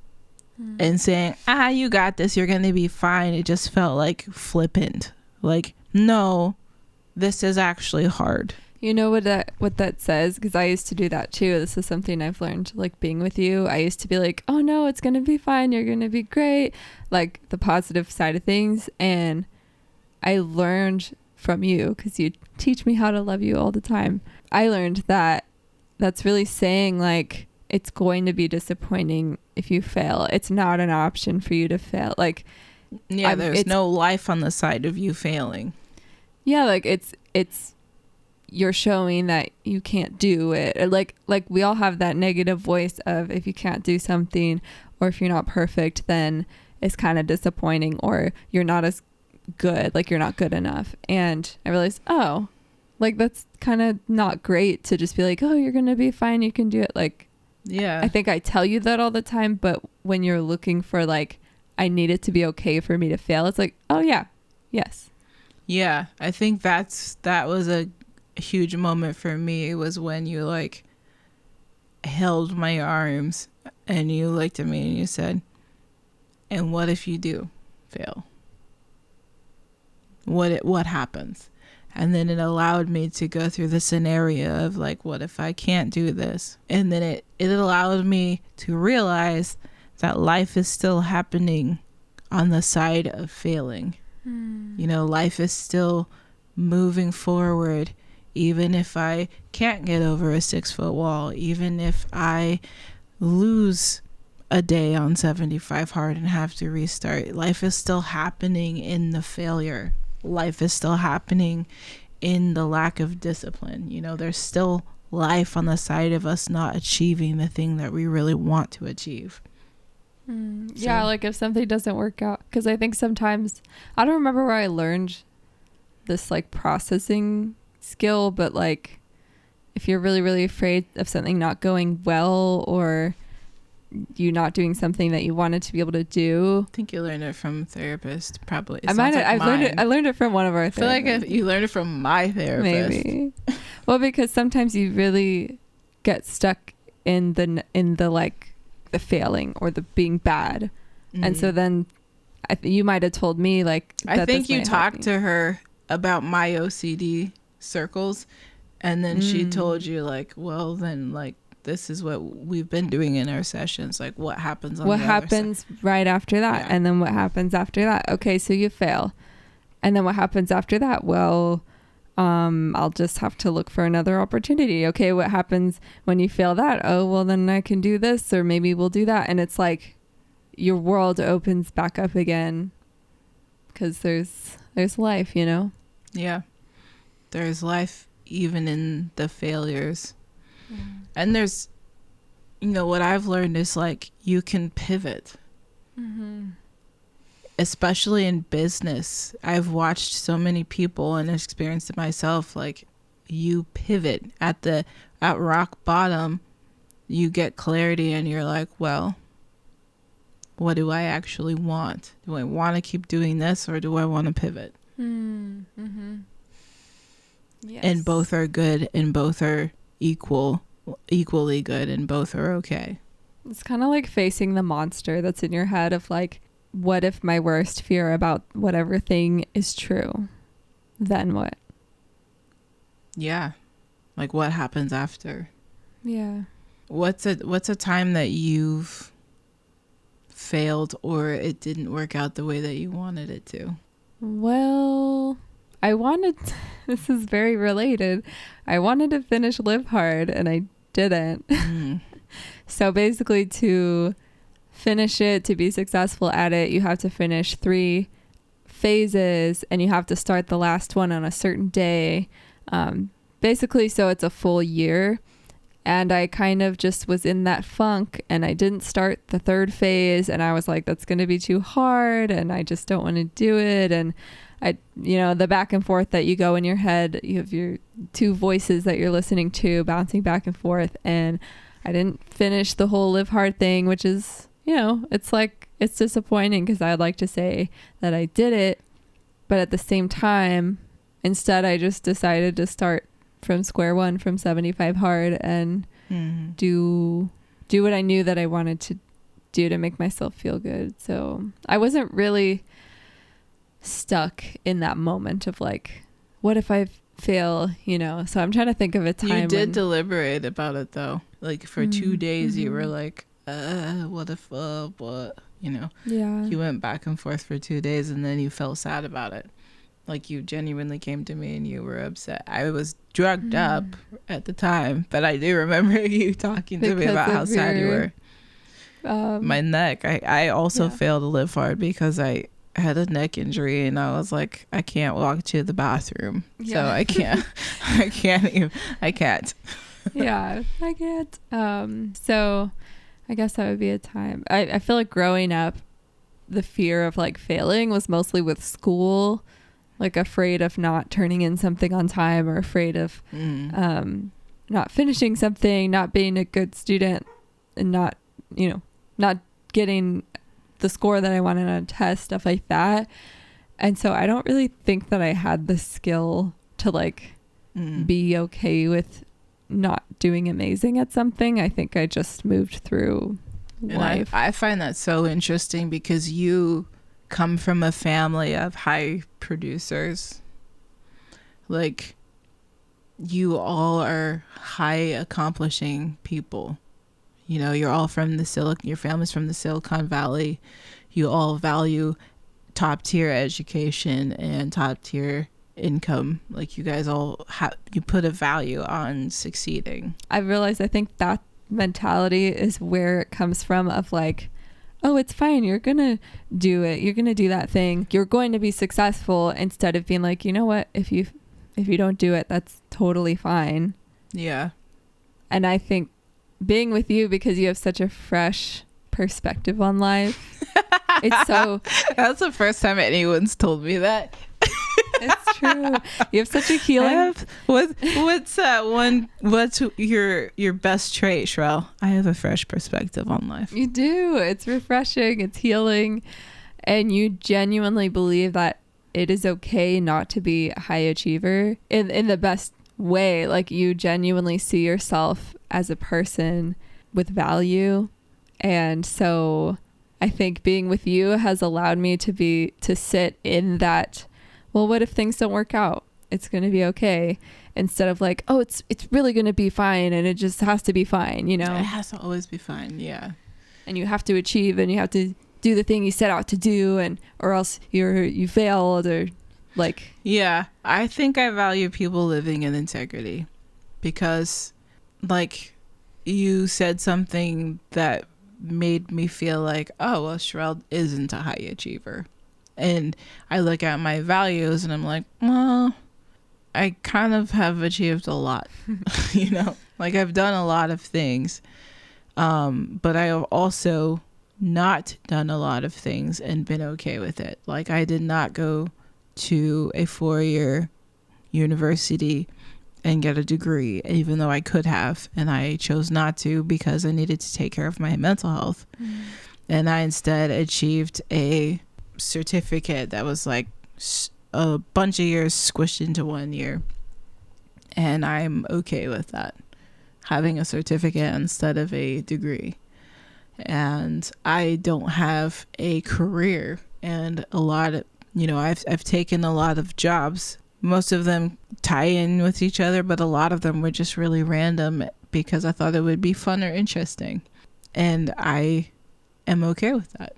and saying, you got this, you're gonna be fine. It just felt like flippant, like, no, this is actually hard. You know what that says? Because I used to do that too. This is something I've learned, like being with you. I used to be like, oh no, it's going to be fine. You're going to be great. Like the positive side of things. And I learned from you, because you teach me how to love you all the time. I learned that that's really saying like, it's going to be disappointing if you fail. It's not an option for you to fail. Like, yeah, there's no life on the side of you failing. Yeah. Like it's, you're showing that you can't do it. Like we all have that negative voice of, if you can't do something, or if you're not perfect, then it's kind of disappointing, or you're not as good, like you're not good enough. And I realized, oh, like that's kind of not great to just be like, oh, you're gonna be fine, you can do it. Like, yeah, I think I tell you that all the time, but when you're looking for like, I need it to be okay for me to fail, it's like, oh yeah, yes. Yeah, I think that was a huge moment for me. It was when you like held my arms and you looked at me and you said, and what if you do fail? What happens? And then it allowed me to go through the scenario of like, what if I can't do this? And then it allowed me to realize that life is still happening on the side of failing. Life is still moving forward. Even if I can't get over a 6-foot wall, even if I lose a day on 75 hard and have to restart, life is still happening in the failure. Life is still happening in the lack of discipline. There's still life on the side of us not achieving the thing that we really want to achieve. Yeah, like if something doesn't work out, because I think sometimes, I don't remember where I learned this like processing skill, but like if you're really, really afraid of something not going well, or you not doing something that you wanted to be able to do. I think you learned it from a therapist, probably. I learned it from one of our therapists. I feel like if you learned it from my therapist. Maybe. Well, because sometimes you really get stuck in the like the failing or the being bad. And so then you might have told me like, I think you talked to her about my OCD circles, and then she told you like, well, then like, this is what we've been doing in our sessions. Like, what happens on what happens right after that? Yeah. And then what happens after that? Okay, so you fail. And then what happens after that? Well, I'll just have to look for another opportunity. Okay, what happens when you fail that? Oh, well, then I can do this, or maybe we'll do that. And it's like your world opens back up again, because there's life, Yeah, there's life even in the failures. And there's, what I've learned is like, you can pivot. Especially in business. I've watched so many people and experienced it myself. Like, you pivot at rock bottom, you get clarity, and you're like, well, what do I actually want? Do I want to keep doing this, or do I want to pivot? Yes. And both are good, and both are equally good, and both are okay. It's kind of like facing the monster that's in your head of like, what if my worst fear about whatever thing is true? Then what? Yeah. Like, what happens after? Yeah. What's a time that you've failed, or it didn't work out the way that you wanted it to? Well, this is very related. I wanted to finish Live Hard, and I didn't. So basically, to finish it, to be successful at it, you have to finish 3 phases, and you have to start the last one on a certain day. Basically, so it's a full year. And I kind of just was in that funk, and I didn't start the 3rd phase, and I was like, that's going to be too hard, and I just don't want to do it. And the back and forth that you go in your head, you have your two voices that you're listening to bouncing back and forth. And I didn't finish the whole Live Hard thing, which is, it's disappointing because I'd like to say that I did it. But at the same time, instead, I just decided to start from square one, from 75 hard, and do what I knew that I wanted to do to make myself feel good. So I wasn't really stuck in that moment of like, what if I fail, So I'm trying to think of a time. You did deliberate about it though. Like for 2 days you were like, what if, what, Yeah. You went back and forth for 2 days and then you felt sad about it. Like you genuinely came to me and you were upset. I was drugged up at the time, but I do remember you talking to me about how sad you were. My neck. I also failed to Live Hard because I had a neck injury and I was like, I can't walk to the bathroom. So I can't. I can't. Yeah, I can't. So I guess that would be a time. I feel like growing up, the fear of like failing was mostly with school, like afraid of not turning in something on time or afraid of not finishing something, not being a good student, and not getting the score that I wanted on a test, stuff like that. And so I don't really think that I had the skill to like be okay with not doing amazing at something. I think I just moved through life. I find that so interesting because you come from a family of high producers. Like you all are high accomplishing people. You're all from your family's from the Silicon Valley. You all value top tier education and top tier income. Like you guys all you put a value on succeeding. I realized I think that mentality is where it comes from, of like, oh, it's fine, you're gonna do it, you're gonna do that thing, you're going to be successful, instead of being like, you know what, if you don't do it, that's totally fine. Yeah. And I think being with you, because you have such a fresh perspective on life, it's so that's the first time anyone's told me that. It's true. You have such a healing. What's your best trait, Sherell? I have a fresh perspective on life. You do. It's refreshing. It's healing. And you genuinely believe that it is okay not to be a high achiever in the best way. Like you genuinely see yourself as a person with value. And so I think being with you has allowed me to sit in that, well, what if things don't work out? It's going to be okay. Instead of like, oh, it's really going to be fine and it just has to be fine, It has to always be fine, yeah. And you have to achieve and you have to do the thing you set out to do, or else you failed, or like. Yeah, I think I value people living in integrity because like you said something that made me feel like, oh, well, Sherell isn't a high achiever. And I look at my values and I'm like, well, I kind of have achieved a lot, like I've done a lot of things. But I have also not done a lot of things and been okay with it. Like I did not go to a 4-year university and get a degree, even though I could have, and I chose not to because I needed to take care of my mental health. And I instead achieved a certificate that was like a bunch of years squished into 1 year, and I'm okay with that, having a certificate instead of a degree. And I don't have a career, and a lot of I've taken a lot of jobs. Most of them tie in with each other, but a lot of them were just really random because I thought it would be fun or interesting, and I am okay with that.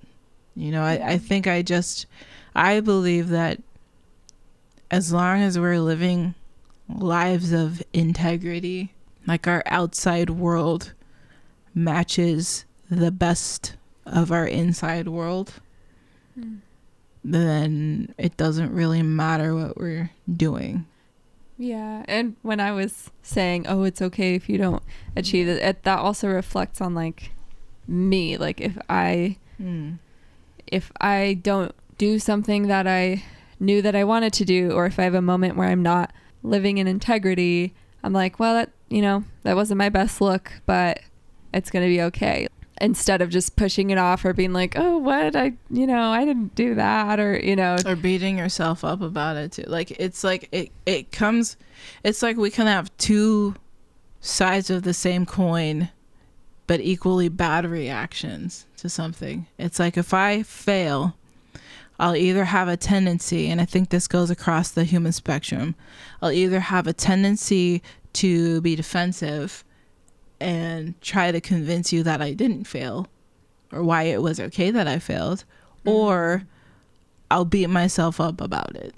I think I believe that as long as we're living lives of integrity, like our outside world matches the best of our inside world, then it doesn't really matter what we're doing. Yeah. And when I was saying, oh, it's okay if you don't achieve it, that also reflects on like me. Like if I don't do something that I knew that I wanted to do, or if I have a moment where I'm not living in integrity, I'm like, well, that wasn't my best look, but it's going to be okay. Instead of just pushing it off or being like, oh, what? I didn't do that, or beating yourself up about it too. Like, it's like it's like we can have two sides of the same coin, but equally bad reactions to something. It's like, if I fail, I'll either have a tendency, and I think this goes across the human spectrum, I'll either have a tendency to be defensive and try to convince you that I didn't fail or why it was okay that I failed, or I'll beat myself up about it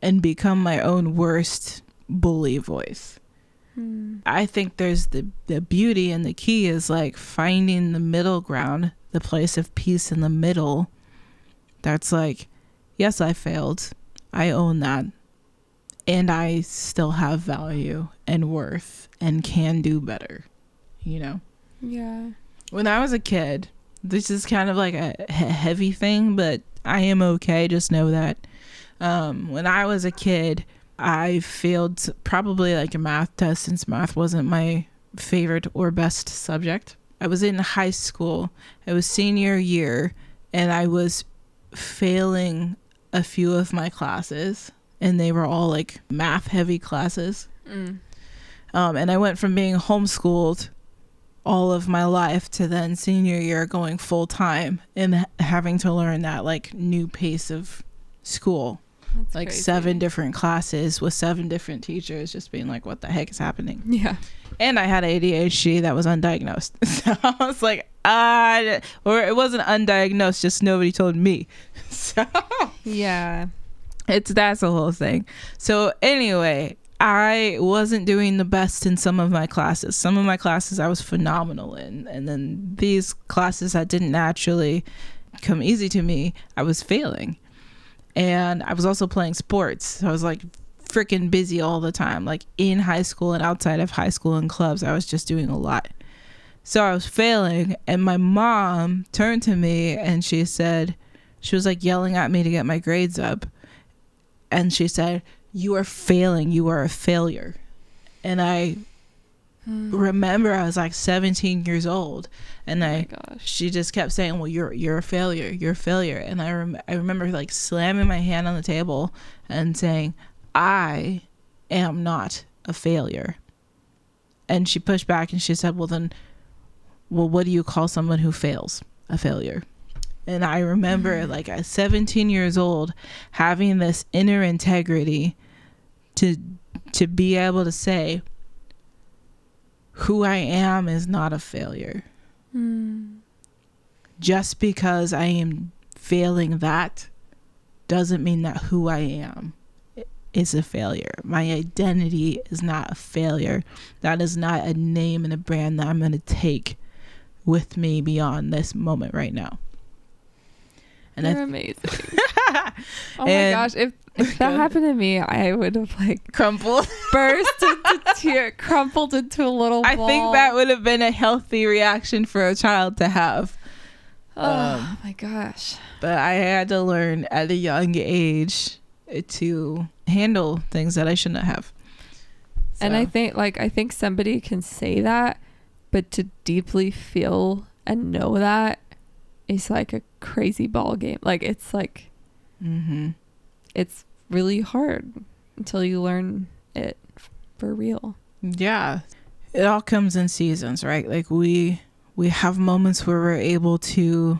and become my own worst bully voice. I think there's the beauty, and the key is like finding the middle ground, the place of peace in the middle. That's like, yes, I failed. I own that. And I still have value and worth and can do better, Yeah. When I was a kid, this is kind of like a heavy thing, but I am okay. Just know that. When I was a kid, I failed probably like a math test, since math wasn't my favorite or best subject. I was in high school. It was senior year, and I was failing a few of my classes, and they were all like math heavy classes. And I went from being homeschooled all of my life to then senior year going full time and having to learn that like new pace of school. That's like crazy. 7 different classes with 7 different teachers, just being like, what the heck is happening? Yeah. And I had ADHD that was undiagnosed. So I was like, or it wasn't undiagnosed, just nobody told me. So yeah, that's the whole thing. So anyway, I wasn't doing the best in some of my classes. Some of my classes I was phenomenal in. And then these classes that didn't naturally come easy to me, I was failing. And I was also playing sports. So I was like freaking busy all the time, like in high school and outside of high school and clubs. I was just doing a lot. So I was failing, and my mom turned to me and she was like yelling at me to get my grades up. And she said, "You are failing. You are a failure." And I remember I was like 17 years old, and she just kept saying, "Well, you're a failure. You're a failure." And I remember like slamming my hand on the table and saying, "I am not a failure." And she pushed back and she said, well, what do you call someone who fails? A failure. And I remember like at 17 years old having this inner integrity to be able to say, who I am is not a failure. Just because I am failing that doesn't mean that who I am is a failure. My identity is not a failure. That is not a name and a brand that I'm going to take with me beyond this moment right now. And you're amazing. Oh my gosh, if that happened to me, I would have like crumpled, crumpled into a little ball. I think that would have been a healthy reaction for a child to have. Oh my gosh. But I had to learn at a young age to handle things that I shouldn't have. So. And I think somebody can say that, but to deeply feel and know that is like a crazy ball game. Like it's like, it's really hard until you learn it for real. Yeah. It all comes in seasons, right? Like we have moments where we're able to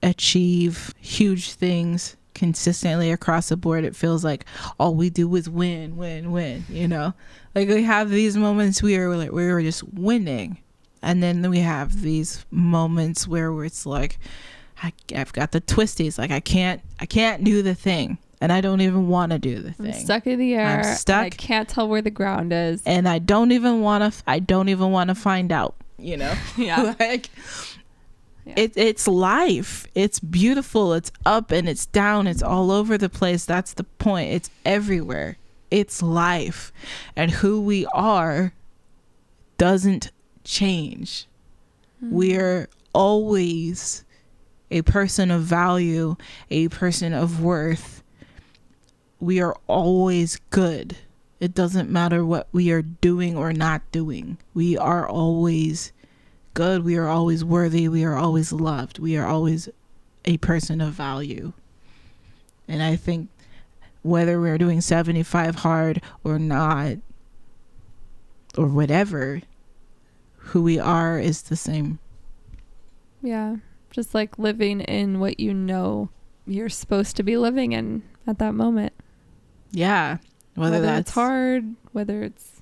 achieve huge things consistently across the board. It feels like all we do is win, like we have these moments where we're just winning, and then we have these moments where it's like I've got the twisties, like I can't do the thing, and I don't even want to do the thing. I'm stuck in the air. I'm stuck. I can't tell where the ground is, and I don't even want to find out. Yeah. Like. Yeah. It's life. It's beautiful. It's up and it's down. It's all over the place. That's the point. It's everywhere. It's life. And who we are doesn't change. We're always a person of value, a person of worth, we are always good. It doesn't matter what we are doing or not doing. We are always good. We are always worthy. We are always loved. We are always a person of value. And I think whether we're doing 75 hard or not, or whatever, who we are is the same. Yeah. Just like living in what you know you're supposed to be living in at that moment. Yeah. Whether that's it's hard, whether it's,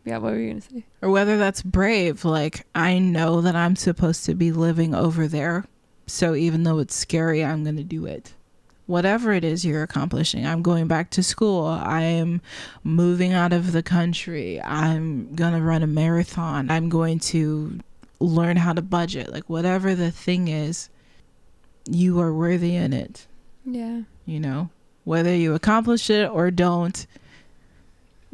what were you going to say? Or whether that's brave. Like, I know that I'm supposed to be living over there. So even though it's scary, I'm going to do it. Whatever it is you're accomplishing. I'm going back to school. I am moving out of the country. I'm going to run a marathon. I'm going to learn how to budget. Like, whatever the thing is, you are worthy in it. Yeah. You know, whether you accomplish it or don't,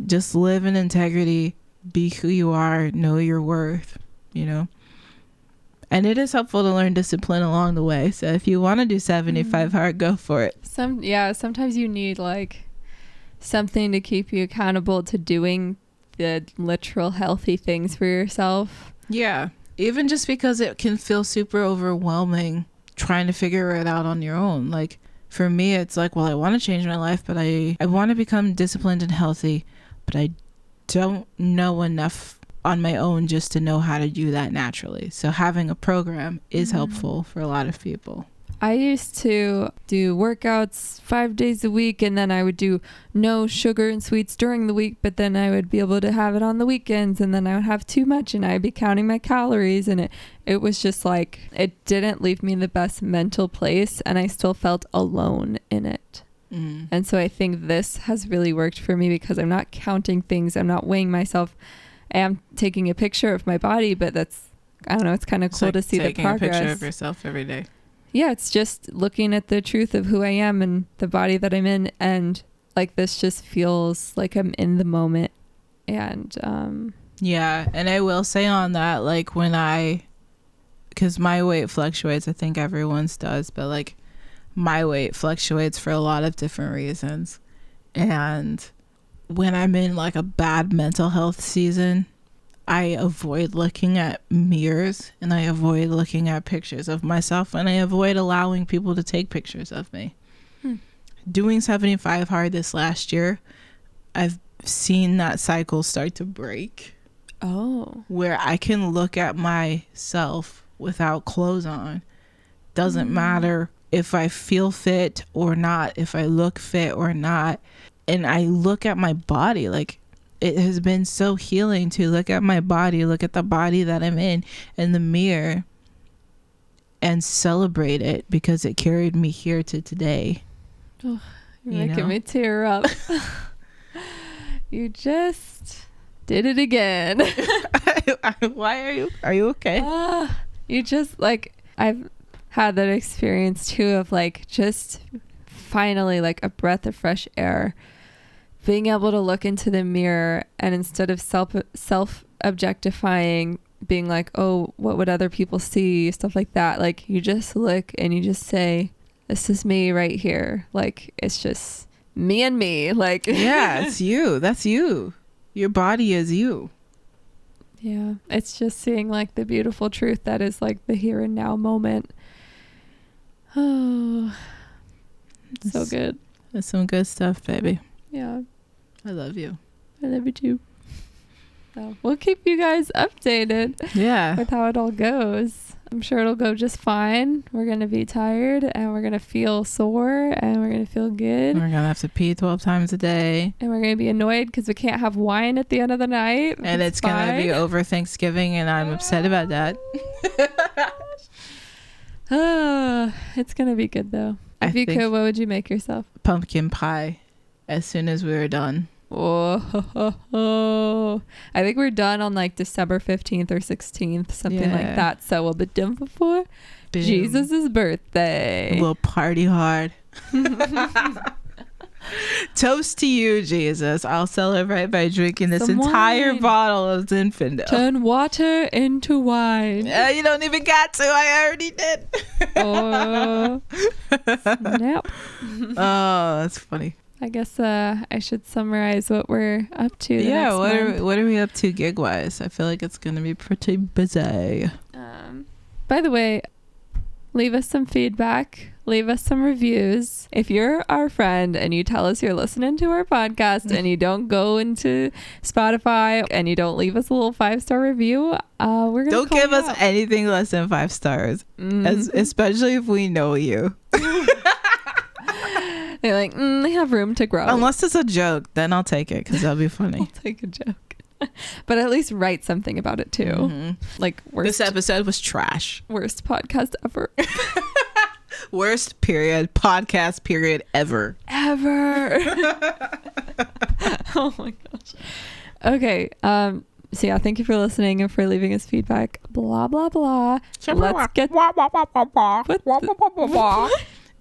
just live in integrity, be who you are, know your worth, you know. And it is helpful to learn discipline along the way. So if you want to do 75 hard, go for it. Sometimes you need like something to keep you accountable to doing the literal healthy things for yourself. Yeah. Even just because it can feel super overwhelming trying to figure it out on your own. Like, for me, it's like, well, I want to change my life, but I want to become disciplined and healthy, but I don't know enough on my own just to know how to do that naturally. So having a program is helpful for a lot of people. I used to do workouts 5 days a week, and then I would do no sugar and sweets during the week, but then I would be able to have it on the weekends, and then I would have too much and I'd be counting my calories, and it was just like, it didn't leave me in the best mental place, and I still felt alone in it. And so I think this has really worked for me because I'm not counting things, I'm not weighing myself. I am taking a picture of my body, but that's, I don't know, it's kind of cool to see the progress. Taking a picture of yourself every day. Yeah, it's just looking at the truth of who I am and the body that I'm in, and like this just feels like I'm in the moment. And yeah, and I will say on that, like, because my weight fluctuates, I think everyone's does, but like my weight fluctuates for a lot of different reasons. And when I'm in like a bad mental health season, I avoid looking at mirrors, and I avoid looking at pictures of myself, and I avoid allowing people to take pictures of me. Doing 75 hard this last year, I've seen that cycle start to break. Where I can look at myself without clothes on. Doesn't matter if I feel fit or not, if I look fit or not. And I look at my body, like, it has been so healing to look at my body, look at the body that I'm in the mirror, and celebrate it because it carried me here to today. Oh, you're making me tear up. You just did it again. Why are you okay? You just, like, I've had that experience too of like just finally like a breath of fresh air, being able to look into the mirror, and instead of self objectifying, being like, oh, what would other people see, stuff like that, like you just look and you just say, this is me right here, like it's just me and me, like yeah, it's you, that's you, your body is you. Yeah, it's just seeing like the beautiful truth that is like the here and now moment. Oh, so good. That's some good stuff, baby. Yeah. I love you. I love you too. So we'll keep you guys updated. Yeah. With how it all goes. I'm sure it'll go just fine. We're going to be tired, and we're going to feel sore, and we're going to feel good. We're going to have to pee 12 times a day. And we're going to be annoyed because we can't have wine at the end of the night. And it's going to be over Thanksgiving, and I'm upset about that. It's going to be good, though. If you could, what would you make yourself? Pumpkin pie as soon as we were done. Oh, I think we're done on like December 15th or 16th, something like that. So we'll be done before Jesus' birthday. We'll party hard. Toast to you, Jesus. I'll celebrate by drinking this entire bottle of Zinfandel. Turn water into wine. You don't even got to. I already did. Oh, snap. Oh, that's funny. I guess I should summarize what we're up to. Yeah, what are we up to gig wise? I feel like it's gonna be pretty busy. By the way, leave us some feedback. Leave us some reviews. If you're our friend and you tell us you're listening to our podcast and you don't go into Spotify and you don't leave us a little 5-star review, we're gonna don't give us anything less than 5 stars, especially if we know you. They're like, they have room to grow. Unless it's a joke, then I'll take it because that'll be funny. I'll take a joke. But at least write something about it too. Like, this episode was trash. Worst podcast ever. Worst podcast ever. Oh my gosh. Okay. So yeah, thank you for listening and for leaving us feedback. Blah blah blah. Let's get.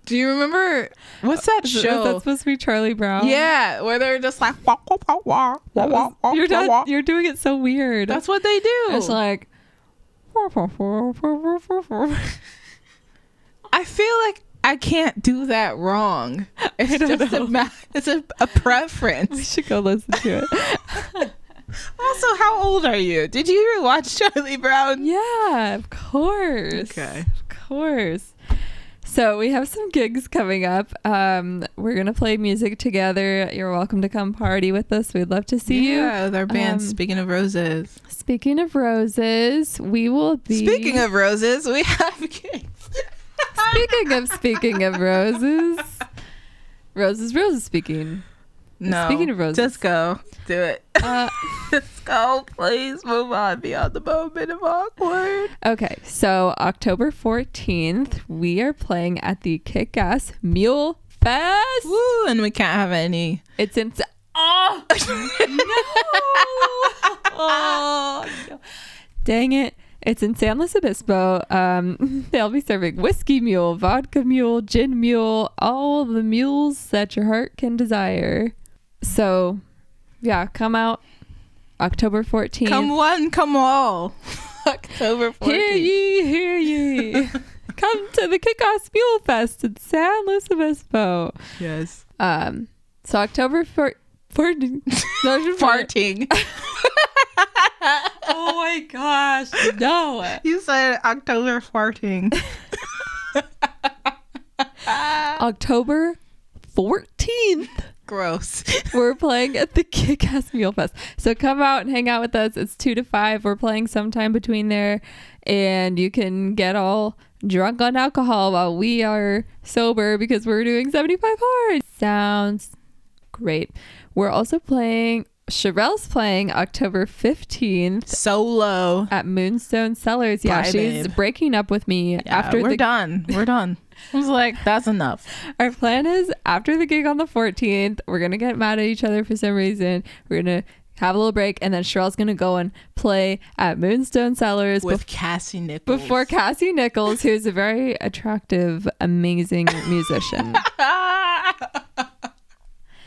Do you remember what's that show? Is that supposed to be Charlie Brown? Yeah, where they're just like you're doing it so weird. That's what they do. It's like I feel like I can't do that wrong. It's just a preference. We should go listen to it. Also, how old are you? Did you ever watch Charlie Brown? Yeah, of course. Okay. Of course. So we have some gigs coming up. We're going to play music together. You're welcome to come party with us. We'd love to see you. Yeah, with our band, Speaking of Roses. Speaking of Roses, we will be... Speaking of roses, we have gigs. Speaking of roses. Roses speaking. No. Speaking of roses. Just go. Do it. Just go. Please move on beyond the moment of awkward. Okay. So October 14th, we are playing at the Kick-Ass Mule Fest. Woo. And we can't have any. It's in... Oh! No! Oh, no. Dang it. It's in San Luis Obispo. They'll be serving whiskey mule, vodka mule, gin mule, all the mules that your heart can desire. So, yeah, come out October 14th. Come one, come all. October 14th. Hear ye. Come to the Kick-Ass Mule Fest in San Luis Obispo. Yes. So October 14th. Farting. Oh my gosh. No. You said October farting. October 14th. Gross. We're playing at the Kick-Ass Mule Fest. So come out and hang out with us. It's 2 to 5. We're playing sometime between there. And you can get all drunk on alcohol while we are sober because we're doing 75 hard. Sounds great. We're also playing... Sherell's playing October 15th solo at Moonstone Cellars. Yeah, bye, she's babe. Breaking up with me after we're done. I was like, that's enough. Our plan is after the gig on the 14th, we're going to get mad at each other for some reason. We're going to have a little break, and then Sherell's going to go and play at Moonstone Cellars with Cassie Nichols. Before Cassie Nichols, who's a very attractive, amazing musician.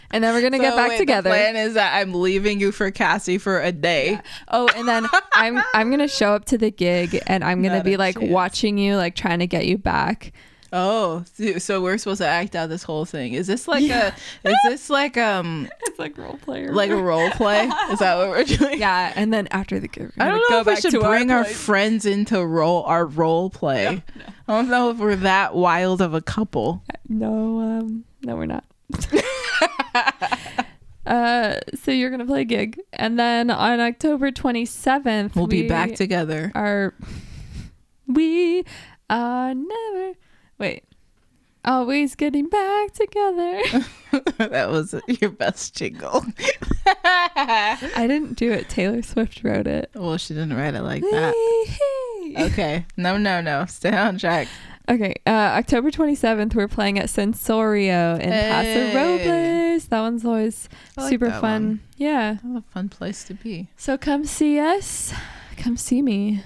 And then we're going to get back together. The plan is that I'm leaving you for Cassie for a day. Yeah. Oh, and then I'm going to show up to the gig and I'm going to be like watching you, like trying to get you back. Oh, so we're supposed to act out this whole thing. Is this like it's like role player. Like a role play? Is that what we're doing? Yeah, and then after the gig, I don't know if we should bring our friends into our role play. No. I don't know if we're that wild of a couple. No, we're not. So you're gonna play a gig, and then on October 27th we'll be back together. We are never always getting back together. That was your best jingle. I didn't do it. Taylor Swift wrote it. Well, she didn't write it like that. Okay, no, stay on track. Okay, October 27th, we're playing at Sensorio in Paso Robles. That one's always super fun. One. Yeah. What a fun place to be. So come see us. Come see me.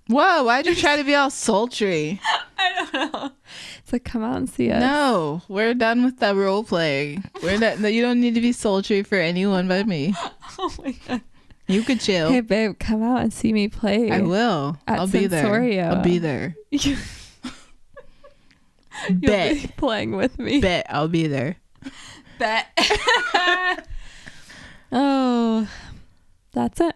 Whoa, why'd you try to be all sultry? I don't know. It's like, come out and see us. No, we're done with that role playing. You don't need to be sultry for anyone but me. Oh my God. You could chill. Hey, babe, come out and see me play. I will. I'll be there. I'll be there. You'll be playing with me. Bet I'll be there. Bet. Oh, that's it.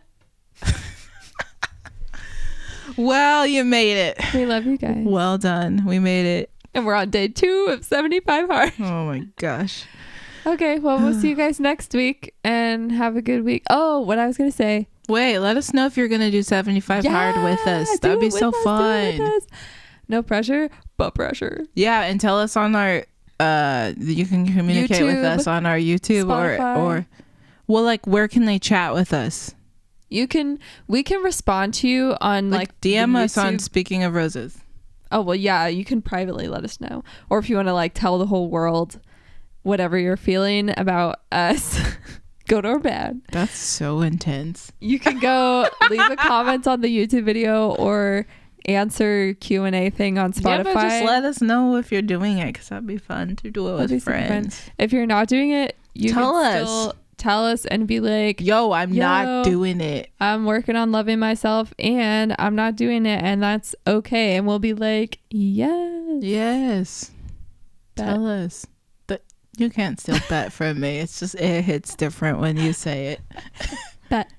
Well, you made it. We love you guys. Well done. We made it. And we're on day 2 of 75 hard. Oh my gosh. Okay, well, we'll see you guys next week and have a good week. Oh, what I was going to say. Wait, let us know if you're going to do 75 hard with us. That'd be so fun. No pressure, but pressure. Yeah, and tell us on our you can communicate with us on our YouTube Spotify. or well, like, where can they chat with us? We can respond to you on like DM us on YouTube. Speaking of Roses. Oh, well, yeah, you can privately let us know. Or if you want to like tell the whole world whatever you're feeling about us, good or bad. That's so intense. You can go leave a comment on the YouTube video or answer Q&A thing on Spotify. Yeah, but just let us know if you're doing it, because that'd be fun to do it with friends. If you're not doing it, you Tell can us. still tell us and be like, Yo, I'm not doing it. I'm working on loving myself and I'm not doing it, and that's okay. And we'll be like, yes. Tell us. But you can't steal bet from me. It's just, it hits different when you say it. Bet.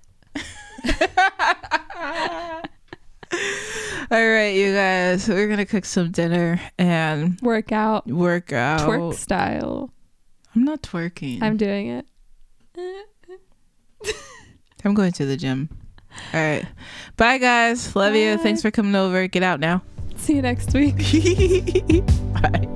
All right, you guys, we're gonna cook some dinner and work out twerk style. I'm not twerking. I'm doing it. I'm going to the gym. All right, bye guys, love you. Thanks for coming over. Get out now. See you next week. Bye.